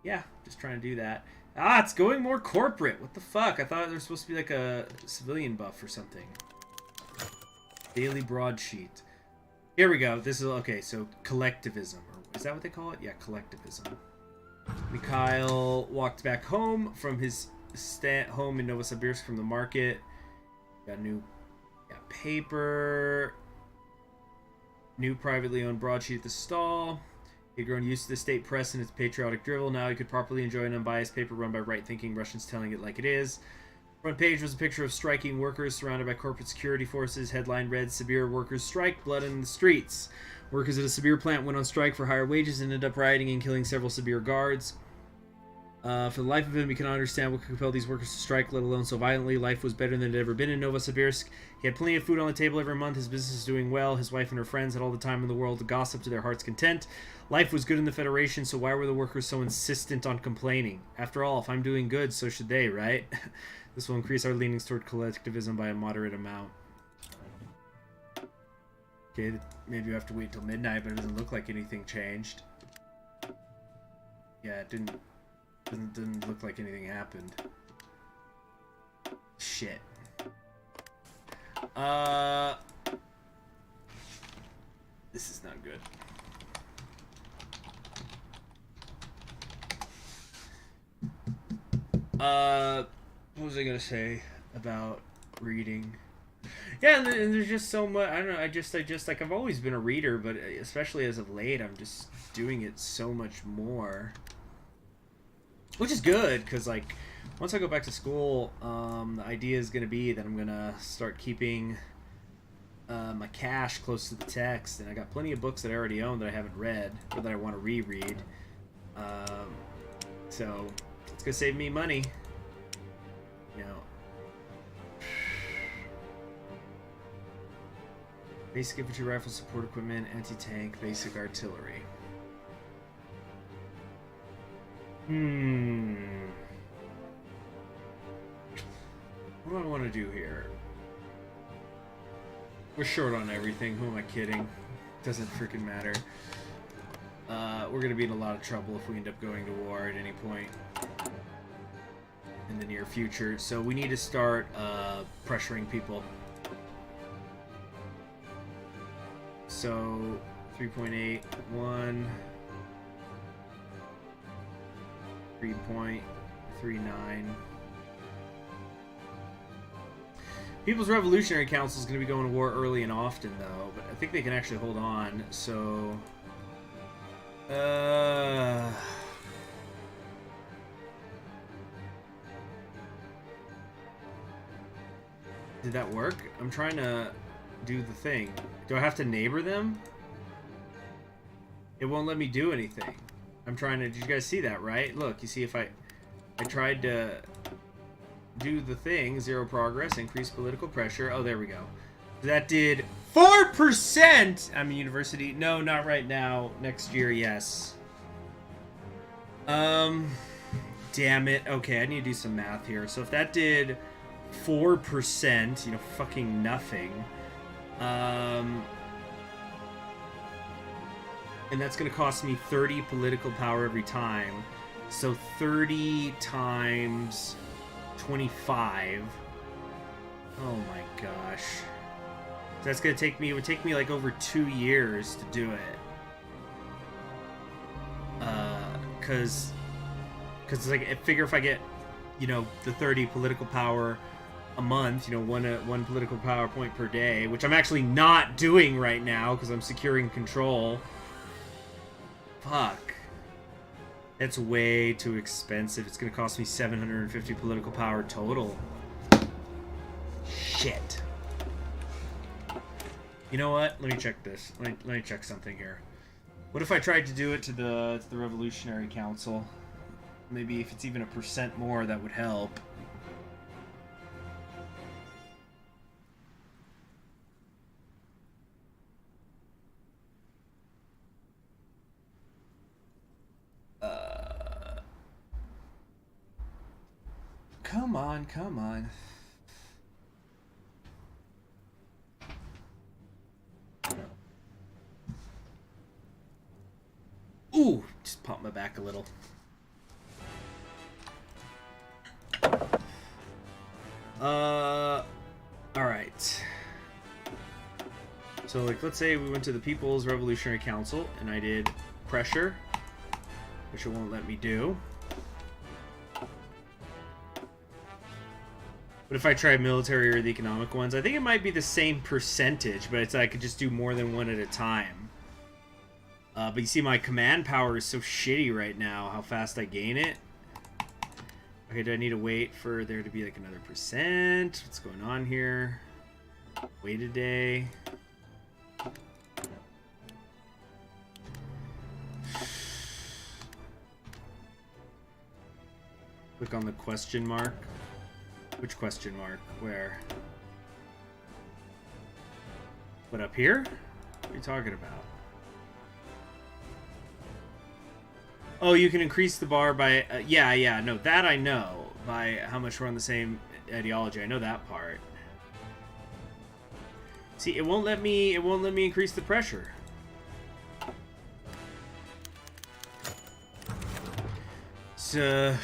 yeah, just trying to do that. Ah, it's going more corporate. What the fuck? I thought there's supposed to be like a civilian buff or something. Daily broadsheet. Here we go. This is okay. So collectivism, or is that what they call it? Yeah, collectivism. Mikhail walked back home from his home in Novosibirsk from the market. Got new, paper. New privately owned broadsheet at the stall. He had grown used to the state press and its patriotic drivel. Now he could properly enjoy an unbiased paper run by right-thinking Russians telling it like it is. Front page was a picture of striking workers surrounded by corporate security forces. Headline read, Sibir workers strike, blood in the streets. Workers at a Sibir plant went on strike for higher wages and ended up rioting and killing several Sibir guards. For the life of him, he cannot understand what could compel these workers to strike, let alone so violently. Life was better than it had ever been in Novosibirsk. He had plenty of food on the table every month. His business was doing well. His wife and her friends had all the time in the world to gossip to their heart's content. Life was good in the Federation, so why were the workers so insistent on complaining? After all, if I'm doing good, so should they, right? This will increase our leanings toward collectivism by a moderate amount. Okay, maybe you have to wait till midnight, but it doesn't look like anything changed. Yeah, it didn't look like anything happened. Shit. This is not good. What was I gonna say about reading? Yeah, and there's just so much. I don't know. I just like, I've always been a reader, but especially as of late, I'm just doing it so much more. Which is good, because, like, once I go back to school, the idea is going to be that I'm going to start keeping my cash close to the text, and I got plenty of books that I already own that I haven't read, or that I want to reread. So, it's going to save me money. You know. Basic infantry rifle support equipment, anti-tank, basic artillery. What do I want to do here? We're short on everything. Who am I kidding? Doesn't freaking matter. We're going to be in a lot of trouble if we end up going to war at any point in the near future. So we need to start pressuring people. So 3.81, 3.39. People's Revolutionary Council is going to be going to war early and often, though, but I think they can actually hold on. So, did that work? I'm trying to do the thing. Do I have to neighbor them? It won't let me do anything. I'm trying to... Did you guys see that, right? Look, you see if I tried to do the thing. Zero progress. Increase political pressure. Oh, there we go. That did 4%! I'm a university. No, not right now. Next year, yes. Damn it. Okay, I need to do some math here. So if that did 4%, you know, fucking nothing. And that's going to cost me 30 political power every time. So 30 times 25. Oh my gosh. So that's going to take me, it would take me like over 2 years to do it. Cause it's like, I figure if I get, you know, the 30 political power a month, you know, one political power point per day, which I'm actually not doing right now because I'm securing control. Fuck. That's way too expensive. It's going to cost me 750 political power total. Shit. You know what? Let me check this. Let me check something here. What if I tried to do it to the Revolutionary Council? Maybe if it's even 1% more, that would help. Come on, come on. Ooh, just pump my back a little. Alright. So, like, let's say we went to the People's Revolutionary Council, and I did pressure, which it won't let me do. What if I try military or the economic ones? I think it might be the same percentage, but it's I could just do more than one at a time. But you see my command power is so shitty right now, how fast I gain it. Okay, do I need to wait for there to be like another percent? What's going on here? Wait a day. Click on the question mark. Which question mark? Where? What, up here? What are you talking about? Oh, you can increase the bar by... yeah, no, that I know. By how much we're on the same ideology. I know that part. See, it won't let me increase the pressure. So...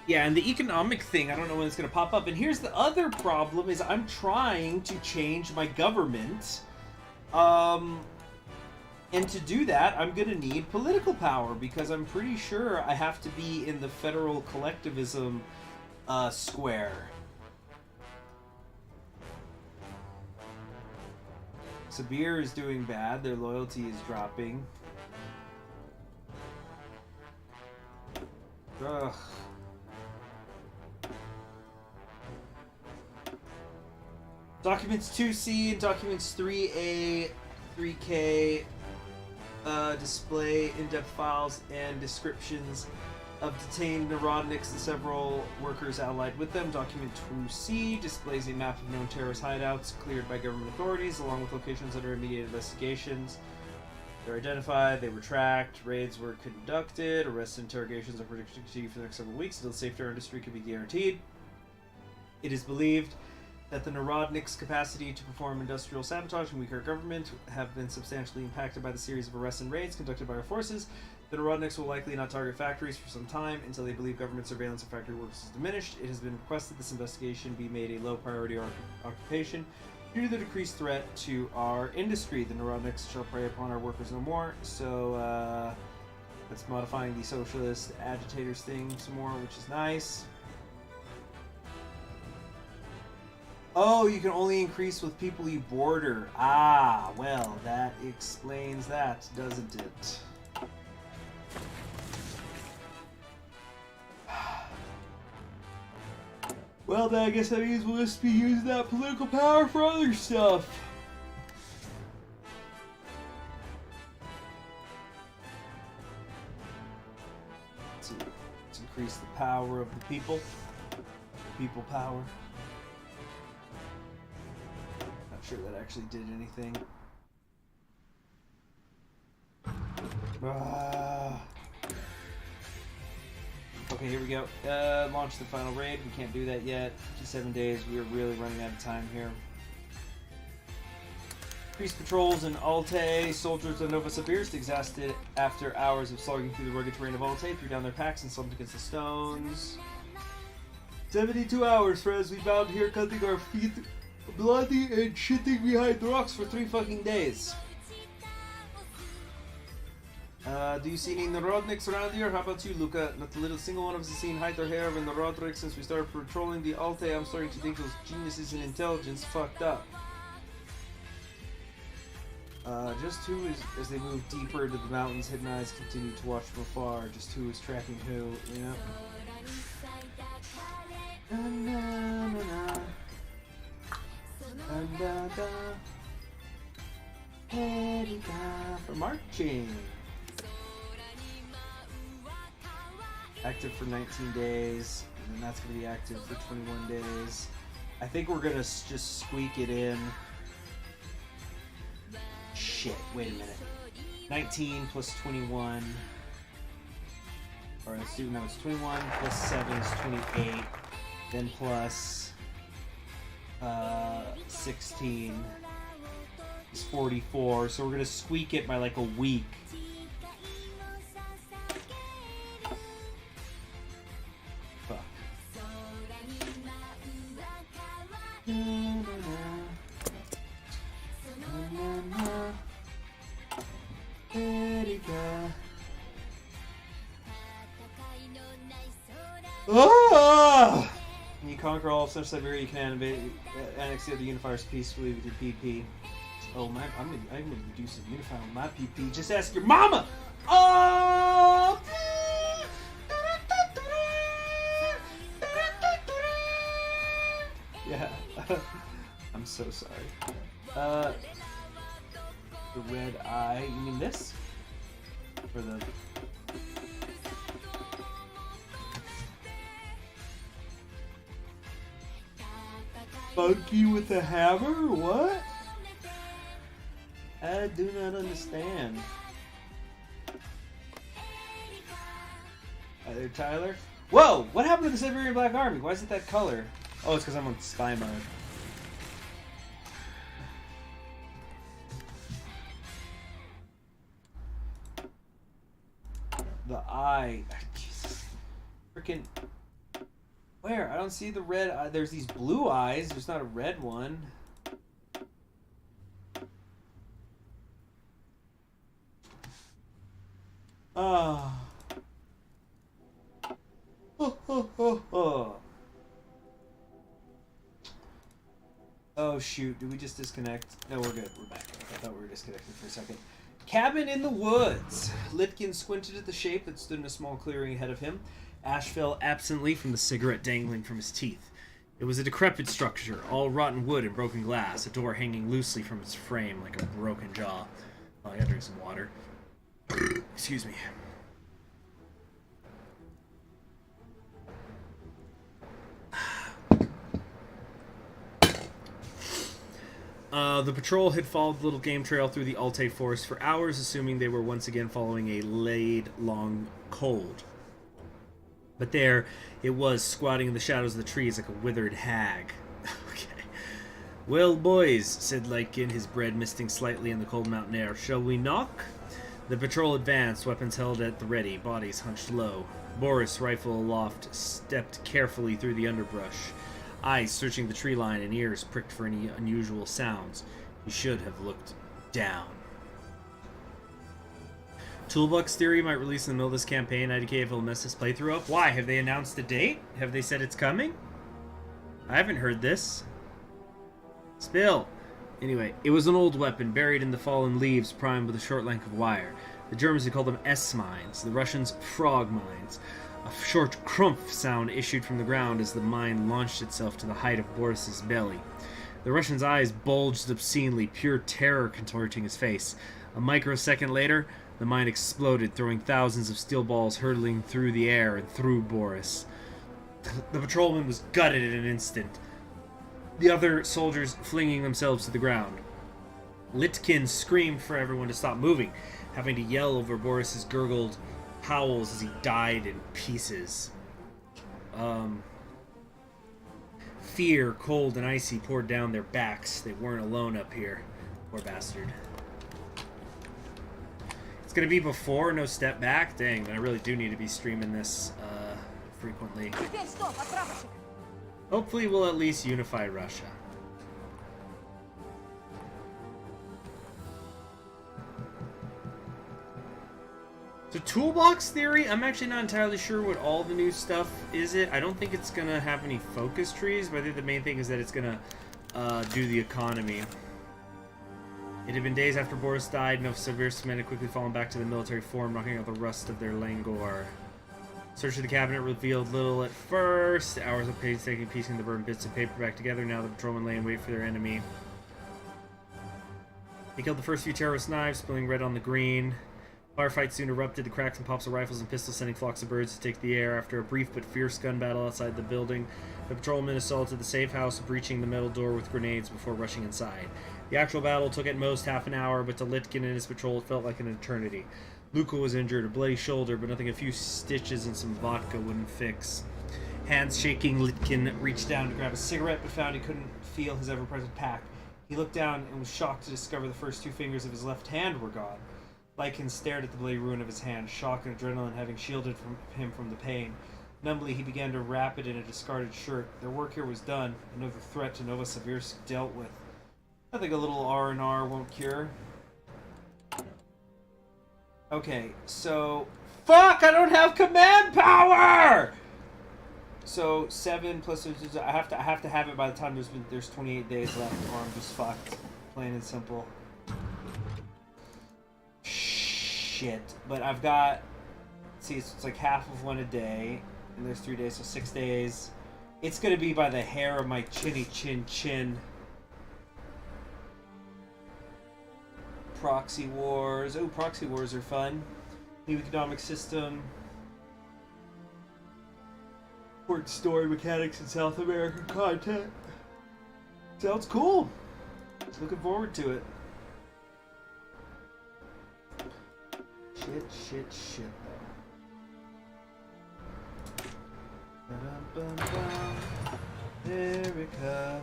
yeah, and the economic thing, I don't know when it's going to pop up. And here's the other problem, is I'm trying to change my government. And to do that, I'm going to need political power, because I'm pretty sure I have to be in the federal collectivism square. Sibir is doing bad. Their loyalty is dropping. Ugh. Documents 2C and documents 3A, 3K display in-depth files and descriptions of detained Narodniks and several workers allied with them. Document 2C displays a map of known terrorist hideouts cleared by government authorities, along with locations under immediate investigations. They're identified, they were tracked, raids were conducted, arrests and interrogations are predicted to continue for the next several weeks until the safe to our industry can be guaranteed. It is believed that the Narodniks' capacity to perform industrial sabotage and weaker government have been substantially impacted by the series of arrests and raids conducted by our forces. The Narodniks will likely not target factories for some time until they believe government surveillance of factory workers is diminished. It has been requested this investigation be made a low priority occupation due to the decreased threat to our industry. The Narodniks shall prey upon our workers no more. So that's modifying the socialist agitators thing some more, which is nice. Oh, you can only increase with people you border. Ah, well, that explains that, doesn't it? Well, then I guess that means we'll just be using that political power for other stuff. Let's increase the power of the people. People power. Sure that actually did anything. Okay, here we go. Launch the final raid. We can't do that yet. 57 days. We are really running out of time here. Increased patrols in Altay. Soldiers of Novosibirsk exhausted after hours of slogging through the rugged terrain of Altay, threw down their packs and slumped against the stones. 72 hours, friends. We bound here, cutting our feet bloody and shitting behind rocks for 3 fucking days. Do you see any Narodniks around here? How about you, Luca? Not a little single one of us has seen hide or hair of a Narodnik since we started patrolling the Altay. I'm starting to think those geniuses in intelligence fucked up. Just who is, as they move deeper into the mountains, hidden eyes continue to watch from afar. Just who is tracking who, yeah. For marching. Active for 19 days, and then that's going to be active for 21 days. I think we're going to just squeak it in. Shit, wait a minute. 19 plus 21. Or let's do, no, it's 21 plus 7 is 28. Then plus 16 is 44. So we're going to squeak it by like a week. Fuck. Oh! When you conquer all of Central Siberia, you can annex the other unifiers peacefully with your PP. Oh, I'm gonna do some unifying with my PP. Just ask your mama! Oh! Yeah. I'm so sorry. The red eye. You mean this? For the... Funky with a hammer? What? I do not understand. Hi there, Tyler. Whoa! What happened to the Siberian Black Army? Why is it that color? Oh, it's because I'm on spy mode. The eye. Jesus. Freaking... Where? I don't see the red eye. There's these blue eyes. There's not a red one. Oh. Oh shoot, did we just disconnect? No, we're good. We're back. I thought we were disconnected for a second. Cabin in the woods. Litkin squinted at the shape that stood in a small clearing ahead of him. Ash fell absently from the cigarette dangling from his teeth. It was a decrepit structure, all rotten wood and broken glass, a door hanging loosely from its frame like a broken jaw. Oh, I gotta drink some water. Excuse me. The patrol had followed the little game trail through the Altai forest for hours, assuming they were once again following a laid-long cold. But there it was, squatting in the shadows of the trees like a withered hag. Okay. Well, boys, said Lytkin, his breath misting slightly in the cold mountain air. Shall we knock? The patrol advanced, weapons held at the ready, bodies hunched low. Boris, rifle aloft, stepped carefully through the underbrush, eyes searching the tree line and ears pricked for any unusual sounds. He should have looked down. Toolbox Theory might release in the middle of this campaign. IDK if it'll mess this playthrough up. Why? Have they announced a date? Have they said it's coming? I haven't heard this. Spill. Anyway, it was an old weapon buried in the fallen leaves primed with a short length of wire. The Germans had called them S-mines, the Russians frog mines. A short crumph sound issued from the ground as the mine launched itself to the height of Boris's belly. The Russian's eyes bulged obscenely, pure terror contorting his face. A microsecond later, the mine exploded, throwing thousands of steel balls hurtling through the air and through Boris. The patrolman was gutted in an instant, the other soldiers flinging themselves to the ground. Litkin screamed for everyone to stop moving, having to yell over Boris's gurgled howls as he died in pieces. Fear, cold and icy, poured down their backs. They weren't alone up here. Poor bastard. It's gonna be before No Step Back? Dang, man, I really do need to be streaming this frequently. Hopefully we'll at least unify Russia. So Toolbox Theory, I'm actually not entirely sure what all the new stuff is. I don't think it's gonna have any focus trees, but I think the main thing is that it's gonna do the economy. It had been days after Boris died. Novosibirsk men had quickly fallen back to the military form, knocking out the rust of their Langor. Search of the cabinet revealed little at first. Hours of painstaking piecing the burned bits of paper back together. Now the patrolmen lay in wait for their enemy. They killed the first few terrorist knives, spilling red on the green. Firefight soon erupted, the cracks and pops of rifles and pistols sending flocks of birds to take the air. After a brief but fierce gun battle outside the building, the patrolmen assaulted the safe house, breaching the metal door with grenades before rushing inside. The actual battle took at most half an hour, but to Litkin and his patrol it felt like an eternity. Luka was injured, a bloody shoulder, but nothing a few stitches and some vodka wouldn't fix. Hands shaking, Litkin reached down to grab a cigarette, but found he couldn't feel his ever-present pack. He looked down and was shocked to discover the first two fingers of his left hand were gone. Lycan stared at the bloody ruin of his hand, shock and adrenaline having shielded him from the pain. Numbly, he began to wrap it in a discarded shirt. Their work here was done. Another threat to Novosibirsk dealt with. I think a little R&R won't cure. Okay, so... Fuck! I don't have command power! So 7 plus I have to have it by the time there's 28 days left, or I'm just fucked. Plain and simple. Shit. But I've got, see, it's like half of one a day, and there's 3 days, so 6 days. It's gonna be by the hair of my chinny chin. Proxy wars. Oh, proxy wars are fun. New economic system. Important story mechanics in South American content. Sounds cool. Looking forward to it. Shit though. Erica.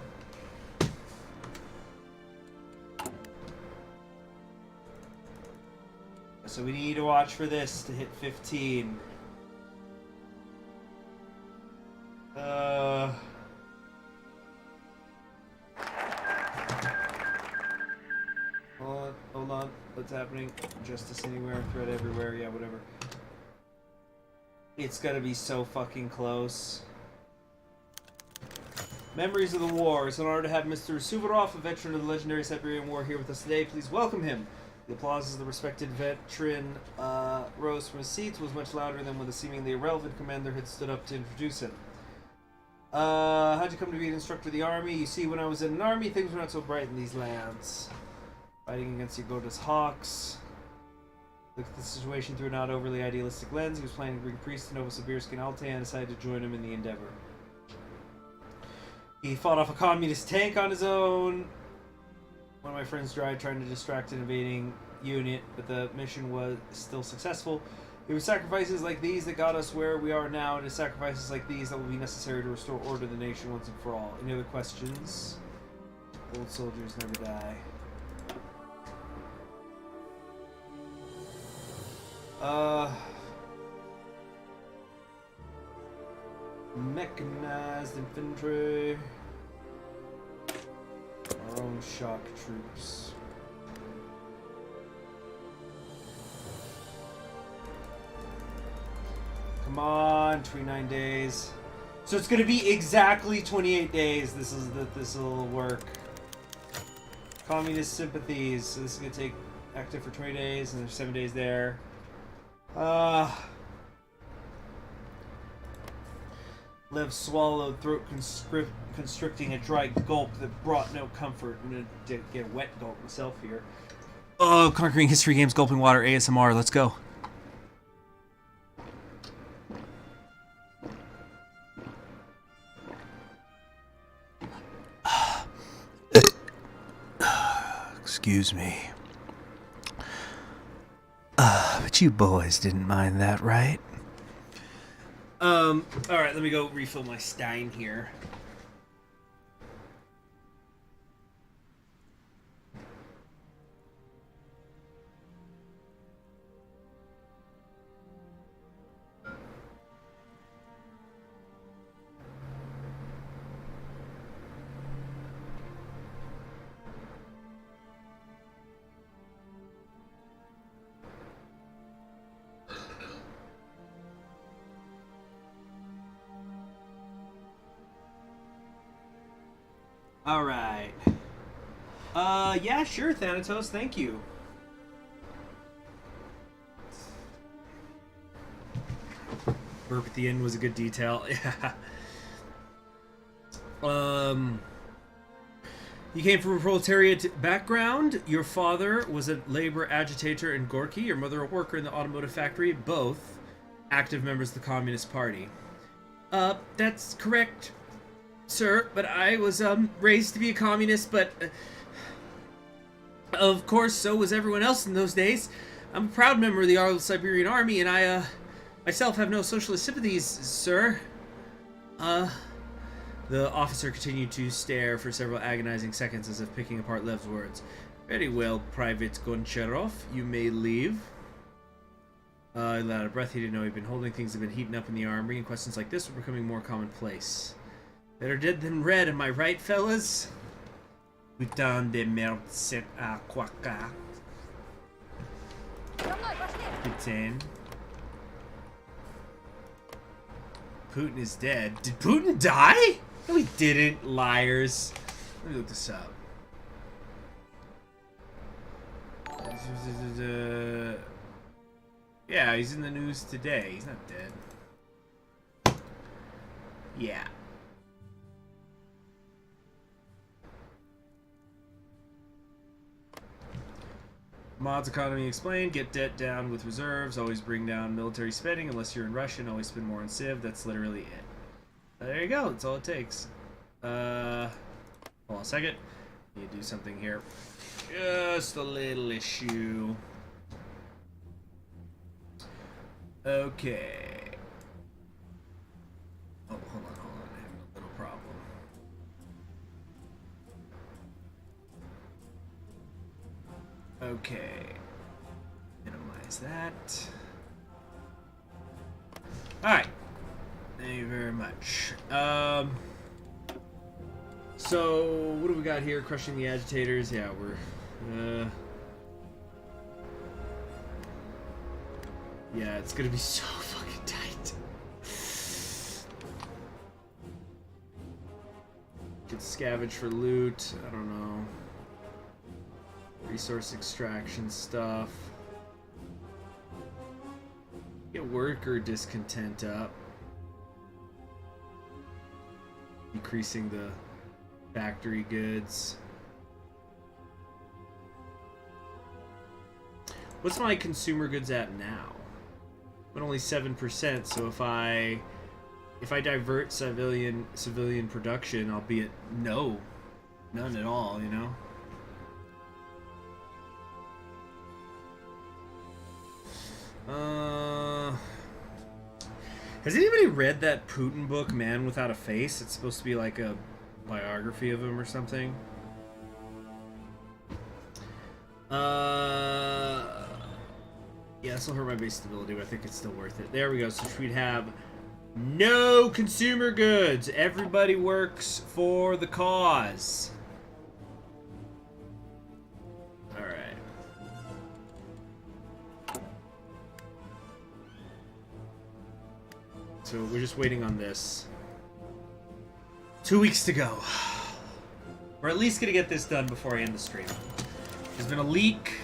So we need to watch for this to hit 15. Hold on. What's happening? Justice anywhere, threat everywhere, yeah, whatever. It's gonna be so fucking close. Memories of the war. It's an honor to have Mr. Suvorov, a veteran of the legendary Siberian War, here with us today. Please welcome him. The applause as the respected veteran rose from his seat was much louder than when the seemingly irrelevant commander had stood up to introduce him. How'd you come to be an instructor of the army? You see, when I was in an army, things were not so bright in these lands. Fighting against Yagoda's hawks. Looked at the situation through a not overly idealistic lens. He was planning to bring priests to Novosibirsk and Altai and decided to join him in the endeavor. He fought off a communist tank on his own. One of my friends died trying to distract an invading unit, but the mission was still successful. It was sacrifices like these that got us where we are now, and it's sacrifices like these that will be necessary to restore order to the nation once and for all. Any other questions? Old soldiers never die. Mechanized infantry. Our own shock troops. Come on, 29 days. So it's gonna be exactly 28 days. This will work. Communist sympathies. So this is gonna take active for 20 days, and there's 7 days there. Lev swallowed, throat constricting, a dry gulp that brought no comfort. I'm gonna get a wet gulp myself here. Oh, Conquering History Games Gulping Water ASMR. Let's go. Excuse me. But you boys didn't mind that, right? Alright, let me go refill my stein here. Alright. Yeah, sure, Thanatos, thank you. Burp at the end was a good detail. Yeah. You came from a proletariat background. Your father was a labor agitator in Gorky. Your mother a worker in the automotive factory. Both active members of the Communist Party. That's correct, sir. But I was raised to be a communist. But of course, so was everyone else in those days. I'm a proud member of the Royal Siberian Army, and I myself have no socialist sympathies, sir. The officer continued to stare for several agonizing seconds as if picking apart Lev's words. Very well, Private Goncharov, you may leave. He let out a breath. He didn't know he'd been holding. Things had been heating up in the army, and questions like this were becoming more commonplace. Better dead than red, am I right, fellas? Putain de merde, c'est à quoi ça? Putain. Putin is dead. Did Putin die? No, he didn't. Liars. Let me look this up. Yeah, he's in the news today. He's not dead. Yeah. Mods economy explained. Get debt down with reserves. Always bring down military spending unless you're in Russia, and always spend more on Civ. That's literally it. There you go. That's all it takes. Hold on a second. Need to do something here. Just a little issue. Okay. Oh, hold on. I have a little problem. Okay. Minimize that. Alright. Thank you very much. So, what do we got here? Crushing the agitators. Yeah, we're... yeah, it's gonna be so fucking tight. Get scavenge for loot. I don't know. Resource extraction stuff. Get worker discontent up. Decreasing the factory goods. What's my consumer goods at now? I'm at only 7%, so if I divert civilian production, I'll be at none at all, you know? Has anybody read that Putin book, Man Without a Face? It's supposed to be like a biography of him or something. Yeah, this will hurt my base stability, but I think it's still worth it. There we go. So we'd have no consumer goods. Everybody works for the cause. So we're just waiting on this. 2 weeks to go. We're at least gonna get this done before I end the stream. There's been a leak.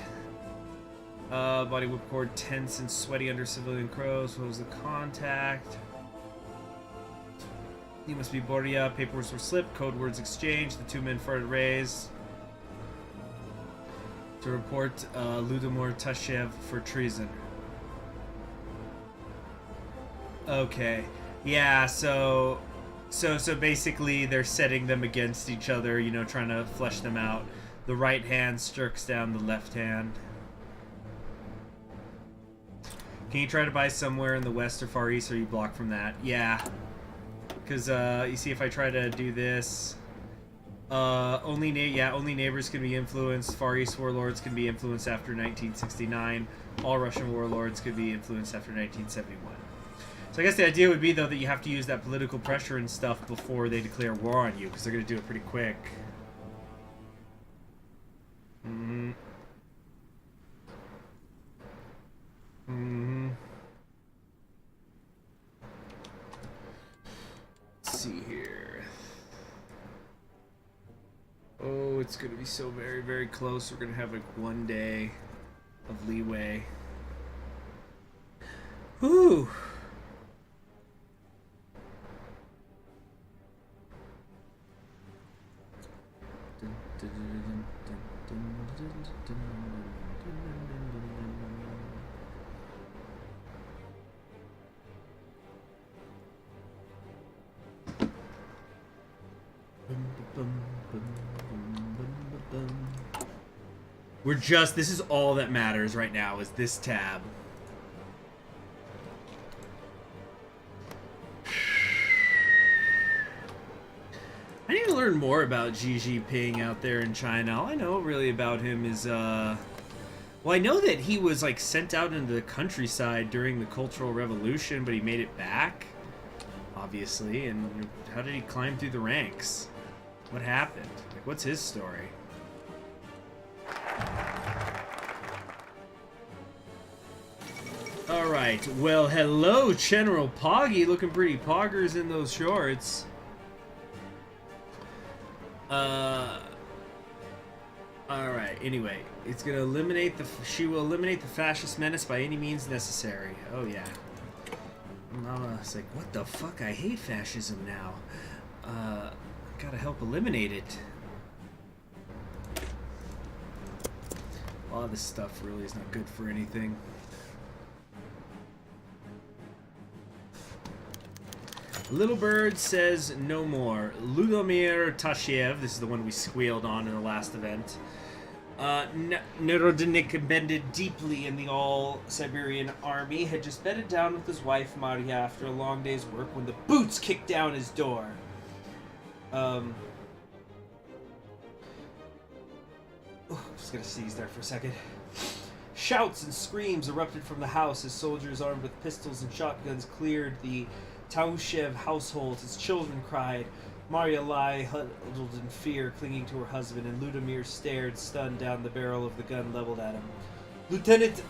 Body whipcord tense and sweaty under civilian crows. What was the contact? You must be Boria. Paperwork were slipped. Code words exchanged. The two men farted raised. To report Ludomir Tashev for treason. Okay. Yeah, so basically they're setting them against each other, you know, trying to flesh them out. The right hand strikes down the left hand. Can you try to buy somewhere in the west or far east, or are you blocked from that? Yeah. Because, you see, if I try to do this, only neighbors can be influenced. Far East warlords can be influenced after 1969. All Russian warlords could be influenced after 1971. So I guess the idea would be, though, that you have to use that political pressure and stuff before they declare war on you, because they're going to do it pretty quick. Let's see here. Oh. Oh, it's gonna be so very, very close. We're gonna have like 1 day of leeway. Whew. We're just, this is all that matters right now, is this tab. I need to learn more about Xi Jinping out there in China. All I know really about him is, well, I know that he was, like, sent out into the countryside during the Cultural Revolution, but he made it back, obviously, and how did he climb through the ranks? What happened? Like, what's his story? Alright, well, hello, General Poggy, looking pretty poggers in those shorts. Alright, anyway, it's gonna eliminate she will eliminate the fascist menace by any means necessary. Oh, yeah. It's like, what the fuck? I hate fascism now. Gotta help eliminate it. A lot of this stuff really is not good for anything. Little Bird says no more. Ludomir Tashev, this is the one we squealed on in the last event. Narodnik bended deeply in the all-Siberian army, had just bedded down with his wife Maria after a long day's work when the boots kicked down his door. Just gonna seize there for a second. Shouts and screams erupted from the house as soldiers armed with pistols and shotguns cleared the Taushev household. His children cried. Maria lay huddled in fear, clinging to her husband, and Ludomir stared, stunned, down the barrel of the gun leveled at him. Lieutenant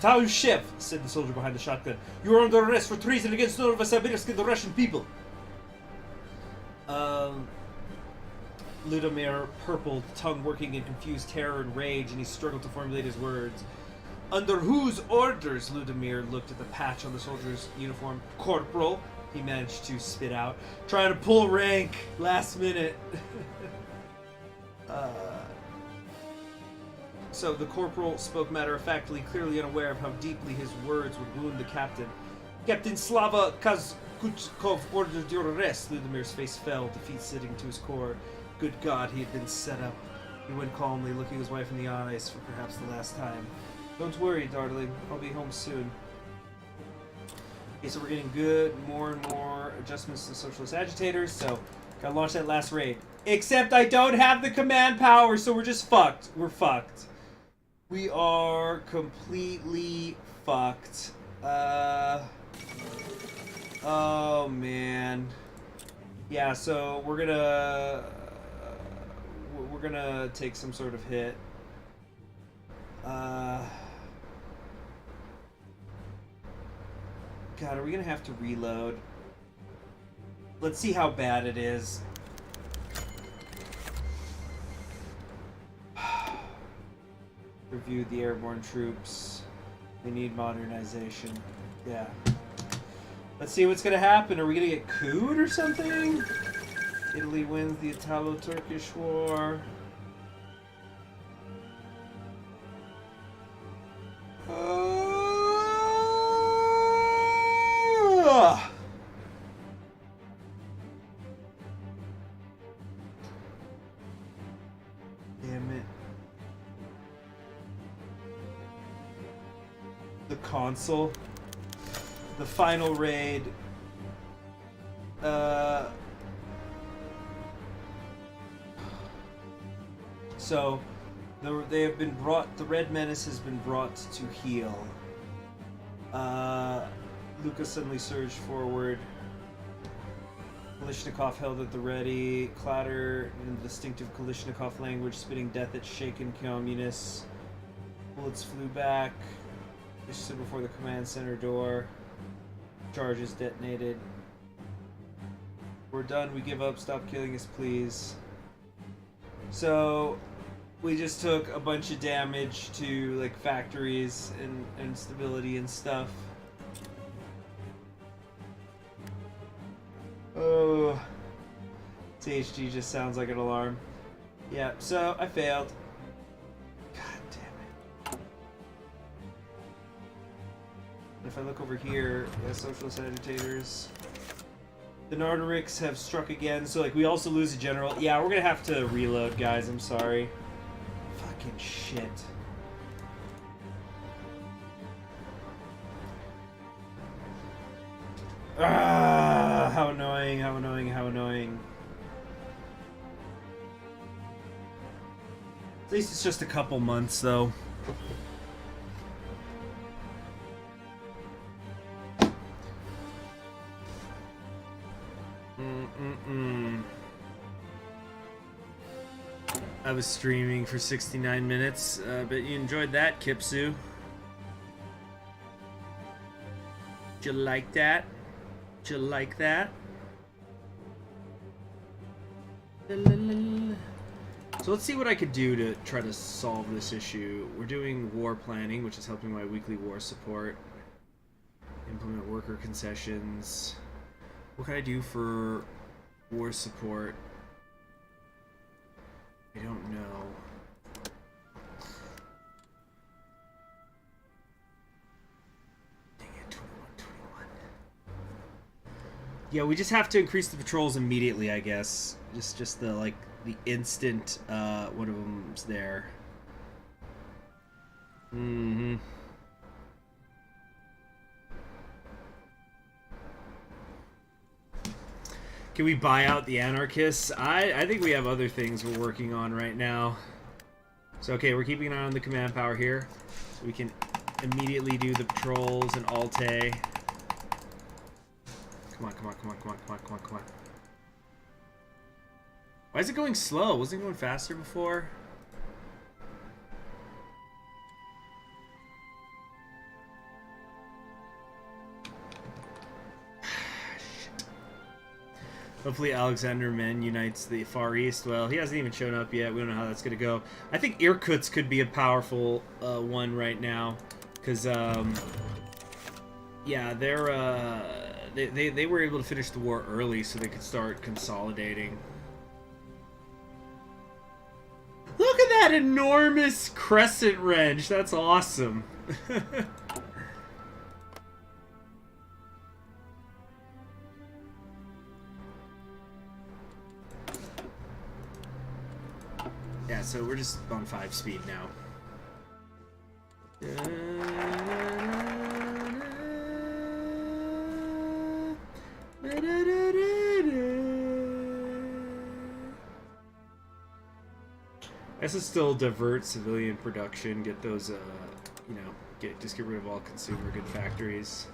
Taushev, said the soldier behind the shotgun, you are under arrest for treason against Novosibirsk and the Russian people. Ludomir purpled, tongue working in confused terror and rage, and he struggled to formulate his words. Under whose orders? Ludomir looked at the patch on the soldier's uniform. Corporal, he managed to spit out. Trying to pull rank, last minute. So the corporal spoke matter-of-factly, clearly unaware of how deeply his words would wound the captain. Captain Slava Kazkuchkov ordered your arrest. Ludomir's face fell, defeat sitting to his core. Good God, he had been set up. He went calmly, looking his wife in the eyes for perhaps the last time. Don't worry, darling. I'll be home soon. Okay, so we're getting more and more adjustments to the socialist agitators, so gotta launch that last raid. Except I don't have the command power, so we're just fucked. We're fucked. We are completely fucked. Oh, man. Yeah, so we're gonna take some sort of hit. God, are we gonna have to reload? Let's see how bad it is. Reviewed the airborne troops. They need modernization. Yeah. Let's see what's gonna happen. Are we gonna get cooed or something? Italy wins the Italo-Turkish War. Damn it. The console. The final raid. So, they have been brought. The Red Menace has been brought to heel. Lucas suddenly surged forward. Kalishnikov held at the ready. Clatter in the distinctive Kalishnikov language, spitting death at shaken communists. Bullets flew back. They stood before the command center door. Charges detonated. We're done. We give up. Stop killing us, please. So we just took a bunch of damage to like factories and instability and stuff. Oh, THG just sounds like an alarm. Yeah, so I failed. God damn it. If I look over here, yeah, socialist agitators. The Nardariks have struck again, so like we also lose a general. Yeah, we're gonna have to reload, guys. I'm sorry. Fucking shit. Ah, how annoying, how annoying, how annoying. At least it's just a couple months, though. I was streaming for 69 minutes, but you enjoyed that, Kipsu. Did you like that? Did you like that? So let's see what I could do to try to solve this issue. We're doing war planning, which is helping my weekly war support. Implement worker concessions. What can I do for war support? I don't know. Dang it, 21. Yeah, we just have to increase the patrols immediately, I guess. Just the, like, the instant, one of them's there. Mm-hmm. Can we buy out the anarchists? I think we have other things we're working on right now. So, okay, we're keeping an eye on the command power here. So we can immediately do the patrols and Alte. Come on, come on, come on, come on, come on, come on, come on. Why is it going slow? Wasn't it going faster before? Hopefully Alexander Men unites the Far East. Well, he hasn't even shown up yet. We don't know how that's going to go. I think Irkutsk could be a powerful one right now. Because, yeah, they were able to finish the war early so they could start consolidating. Look at that enormous crescent wrench. That's awesome. Yeah, so we're just on 5 speed now. This is still divert civilian production, get those, you know, just get rid of all consumer good factories.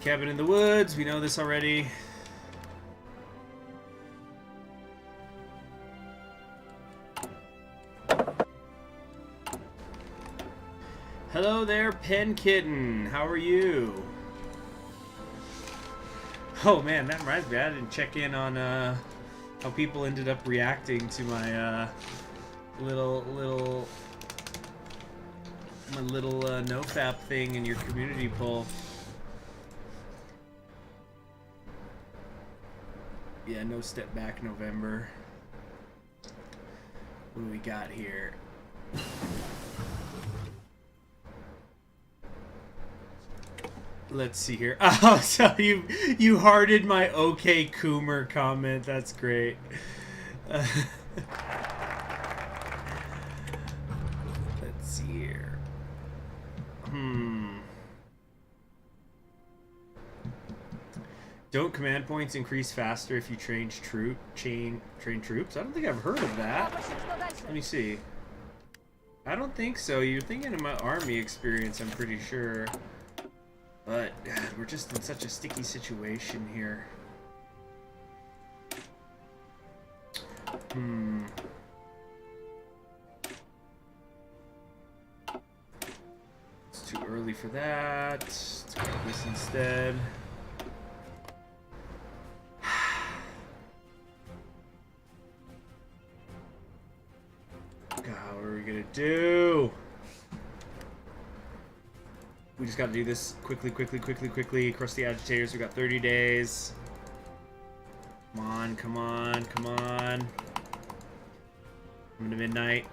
Cabin in the woods, we know this already. Hello there, Pen Kitten. How are you? Oh man, that reminds me, I didn't check in on how people ended up reacting to my little nofap thing in your community poll. Yeah, no step back November. What do we got here? Let's see here. Oh, so you hearted my OK Coomer comment. That's great. Let's see here. Don't command points increase faster if you train troops? I don't think I've heard of that. Let me see. I don't think so. You're thinking of my army experience, I'm pretty sure. But, God, we're just in such a sticky situation here. It's too early for that. Let's go with this instead. God, what are we gonna do? We just gotta do this quickly across the agitators. We got 30 days. Come on, come on, come on. Coming to midnight.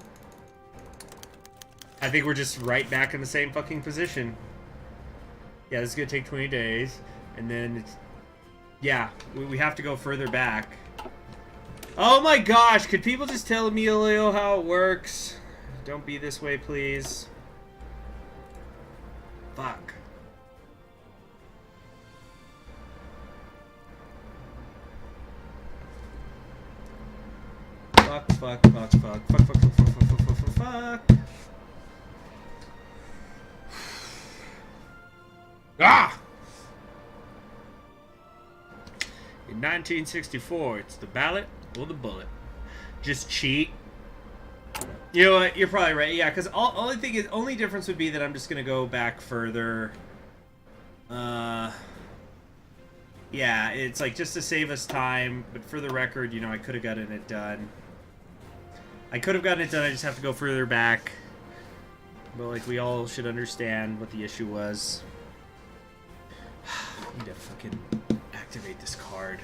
I think we're just right back in the same fucking position. Yeah, this is gonna take 20 days. And then it's... Yeah, we have to go further back. Oh my gosh, could people just tell Emilio how it works? Don't be this way, please. Fuck. Fuck. Ah! In 1964, it's the ballot or the bullet. Just cheat. You know what? You're probably right. Yeah, because only difference would be that I'm just gonna go back further. Yeah, it's like just to save us time. But for the record, you know, I could have gotten it done. I just have to go further back. But like, we all should understand what the issue was. I need to fucking activate this card.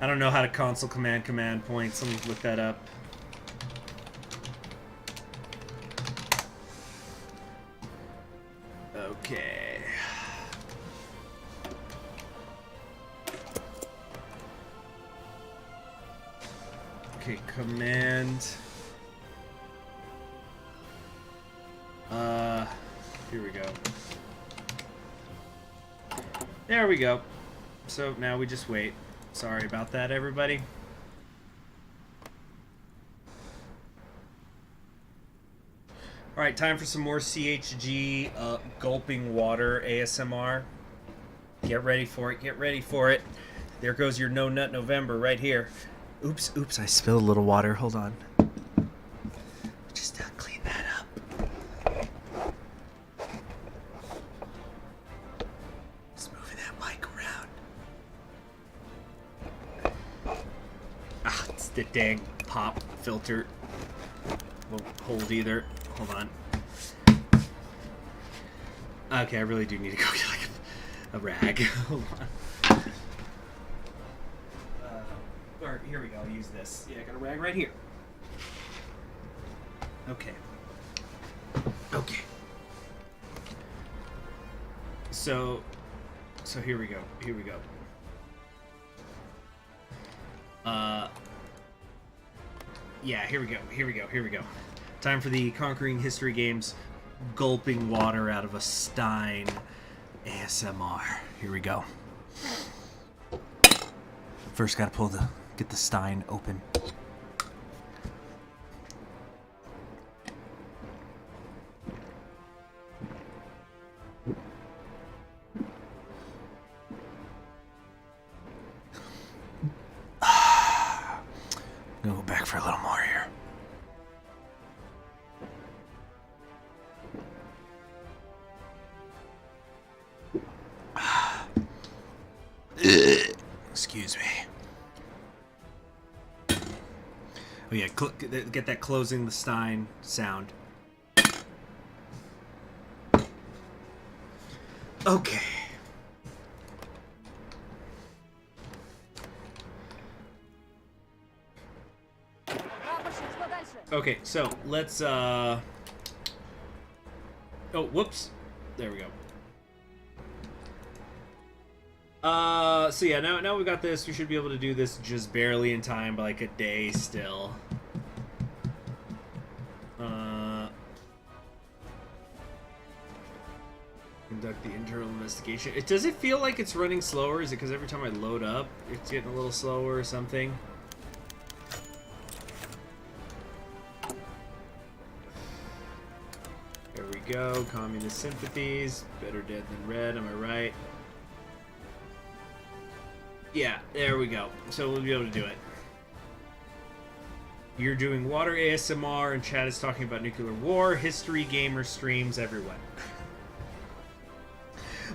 I don't know how to console command points. Let me look that up. Okay. Okay, command. Here we go. There we go. So now we just wait. Sorry about that, everybody. Alright, time for some more CHG gulping water ASMR. Get ready for it, get ready for it. There goes your No Nut November right here. Oops, I spilled a little water. Hold on. Just clean that up. Just moving that mic around. Ah, it's the dang pop filter. Won't hold either. Hold on. Okay, I really do need to go get like a rag. Hold on. Or here we go. I'll use this. Yeah, I got a rag right here. Okay. Okay. So here we go. Here we go. Yeah, here we go. Here we go. Here we go. Time for the Conquering History Games gulping water out of a stein ASMR. Here we go. First gotta get the stein open. I'm gonna go back for a little more here. Excuse me. Oh yeah, get that closing the stein sound. Okay. Okay, so let's oh, whoops. There we go. So yeah, now we got this. We should be able to do this just barely in time, by like a day still. Conduct the internal investigation. Does it feel like it's running slower? Is it because every time I load up, it's getting a little slower or something? There we go. Communist sympathies. Better dead than red. Am I right? Yeah, there we go. So we'll be able to do it. You're doing water ASMR, and Chad is talking about nuclear war, history, gamer streams, everyone.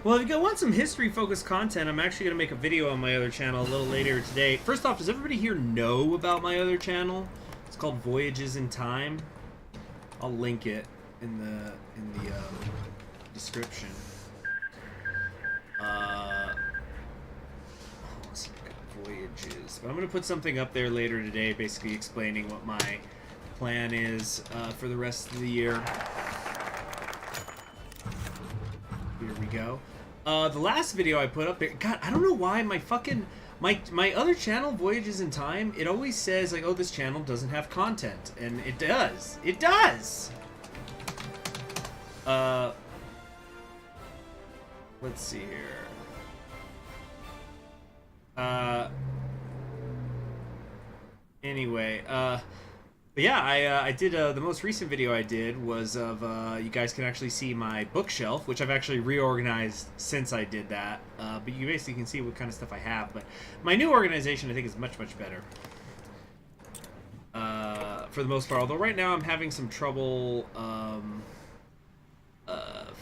Well, if you want some history-focused content, I'm actually going to make a video on my other channel a little later today. First off, does everybody here know about my other channel? It's called Voyages in Time. I'll link it in the description. Voyages. But I'm going to put something up there later today, basically explaining what my plan is for the rest of the year. Here we go. The last video I put up there, God, I don't know why my fucking my other channel, Voyages in Time, it always says like, oh, this channel doesn't have content, and it does. It does. Let's see here. Anyway, but yeah, I did, the most recent video I did was of, you guys can actually see my bookshelf, which I've actually reorganized since I did that, but you basically can see what kind of stuff I have, but my new organization I think is much, much better, for the most part, although right now I'm having some trouble,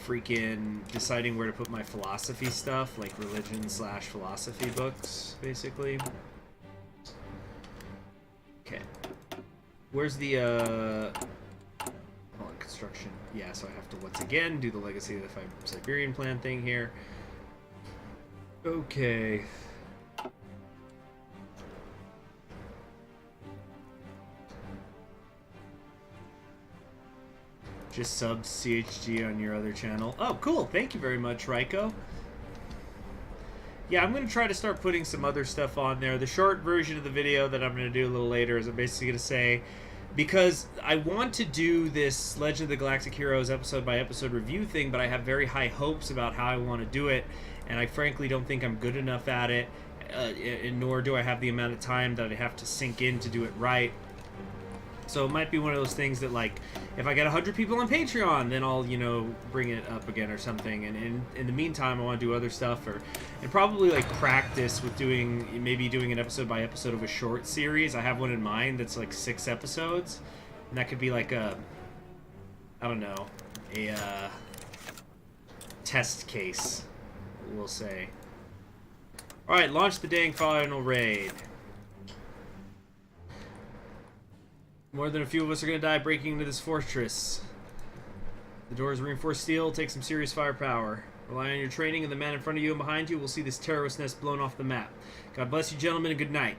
freaking deciding where to put my philosophy stuff, like religion/philosophy books, basically. Okay. Where's the, hold on, construction. Yeah, so I have to once again do the Legacy of the Siberian Plan thing here. Okay. Just sub CHG on your other channel. Oh, cool. Thank you very much, Raiko. Yeah, I'm going to try to start putting some other stuff on there. The short version of the video that I'm going to do a little later is I'm basically going to say, because I want to do this Legend of the Galactic Heroes episode by episode review thing, but I have very high hopes about how I want to do it, and I frankly don't think I'm good enough at it, nor do I have the amount of time that I have to sink in to do it right. So it might be one of those things that, like, if I get 100 people on Patreon, then I'll, you know, bring it up again or something. And in the meantime, I want to do other stuff, and probably, like, practice with maybe doing an episode by episode of a short series. I have one in mind that's, like, 6 episodes. And that could be, like, I don't know, a test case, we'll say. Alright, launch the dang final raid. More than a few of us are going to die breaking into this fortress. The doors reinforced steel. Take some serious firepower. Rely on your training, and the man in front of you and behind you will see this terrorist nest blown off the map. God bless you, gentlemen, and good night.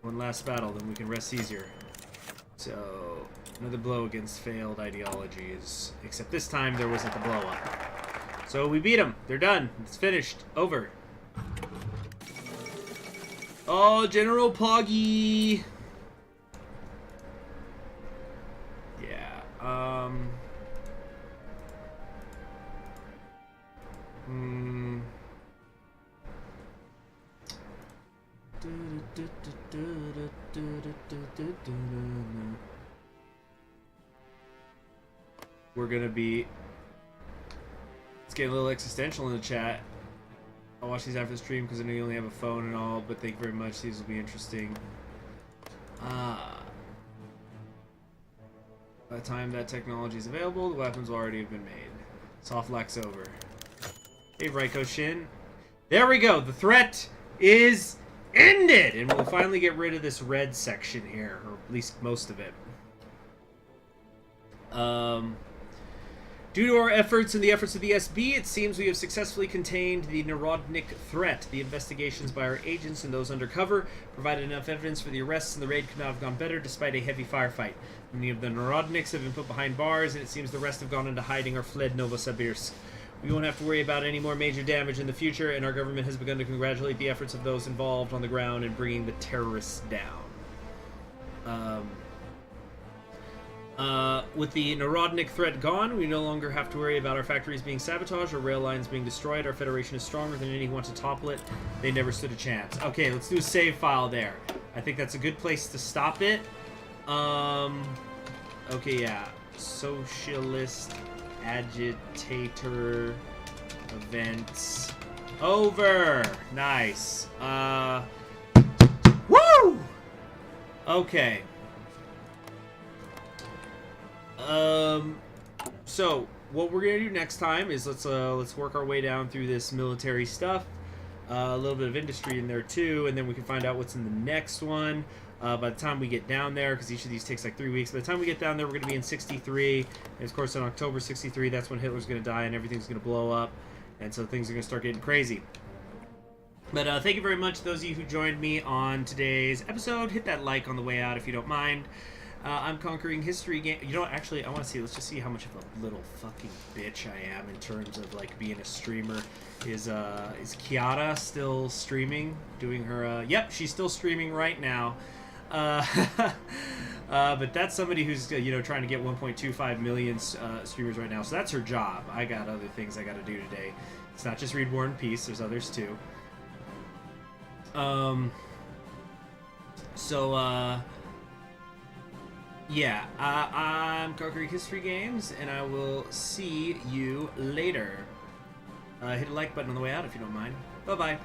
One last battle, then we can rest easier. So, another blow against failed ideologies. Except this time, there wasn't the blow-up. So, we beat them. They're done. It's finished. Over. Oh, General Poggy! We're gonna be... It's getting a little existential in the chat. I'll watch these after the stream because I know you only have a phone and all, but thank you very much. These will be interesting. By the time that technology is available, the weapons will already have been made. Soft lax over. Hey, Raiko Shin. There we go. The threat is ended, and we'll finally get rid of this red section here, or at least most of it. Due to our efforts and the efforts of the SB, it seems we have successfully contained the Narodnik threat. The investigations by our agents and those undercover provided enough evidence for the arrests, and the raid could not have gone better despite a heavy firefight. Many of the Narodniks have been put behind bars, and it seems the rest have gone into hiding or fled Novosibirsk. We won't have to worry about any more major damage in the future, and our government has begun to congratulate the efforts of those involved on the ground in bringing the terrorists down. With the Narodnik threat gone, we no longer have to worry about our factories being sabotaged or rail lines being destroyed. Our Federation is stronger than any who want to topple it. They never stood a chance. Okay, let's do a save file there. I think that's a good place to stop it. Okay, yeah. Socialist agitator events over. Nice. Woo! Okay. So what we're gonna do next time is let's work our way down through this military stuff, a little bit of industry in there too, and then we can find out what's in the next one. By the time we get down there, because each of these takes like 3 weeks, by the time we get down there, we're gonna be in 63, and of course in October 63, that's when Hitler's gonna die and everything's gonna blow up, and so things are gonna start getting crazy. But thank you very much, those of you who joined me on today's episode. Hit that like on the way out if you don't mind. I'm Conquering History Game. You know what, actually, I want to see, let's just see how much of a little fucking bitch I am in terms of, like, being a streamer. Is Kiara still streaming? Doing her, yep, she's still streaming right now. But that's somebody who's, you know, trying to get 1.25 million streamers right now, so that's her job. I got other things I gotta do today. It's not just read War and Peace, there's others too. Yeah, I'm Conquering History Games, and I will see you later. Hit a like button on the way out if you don't mind. Bye-bye.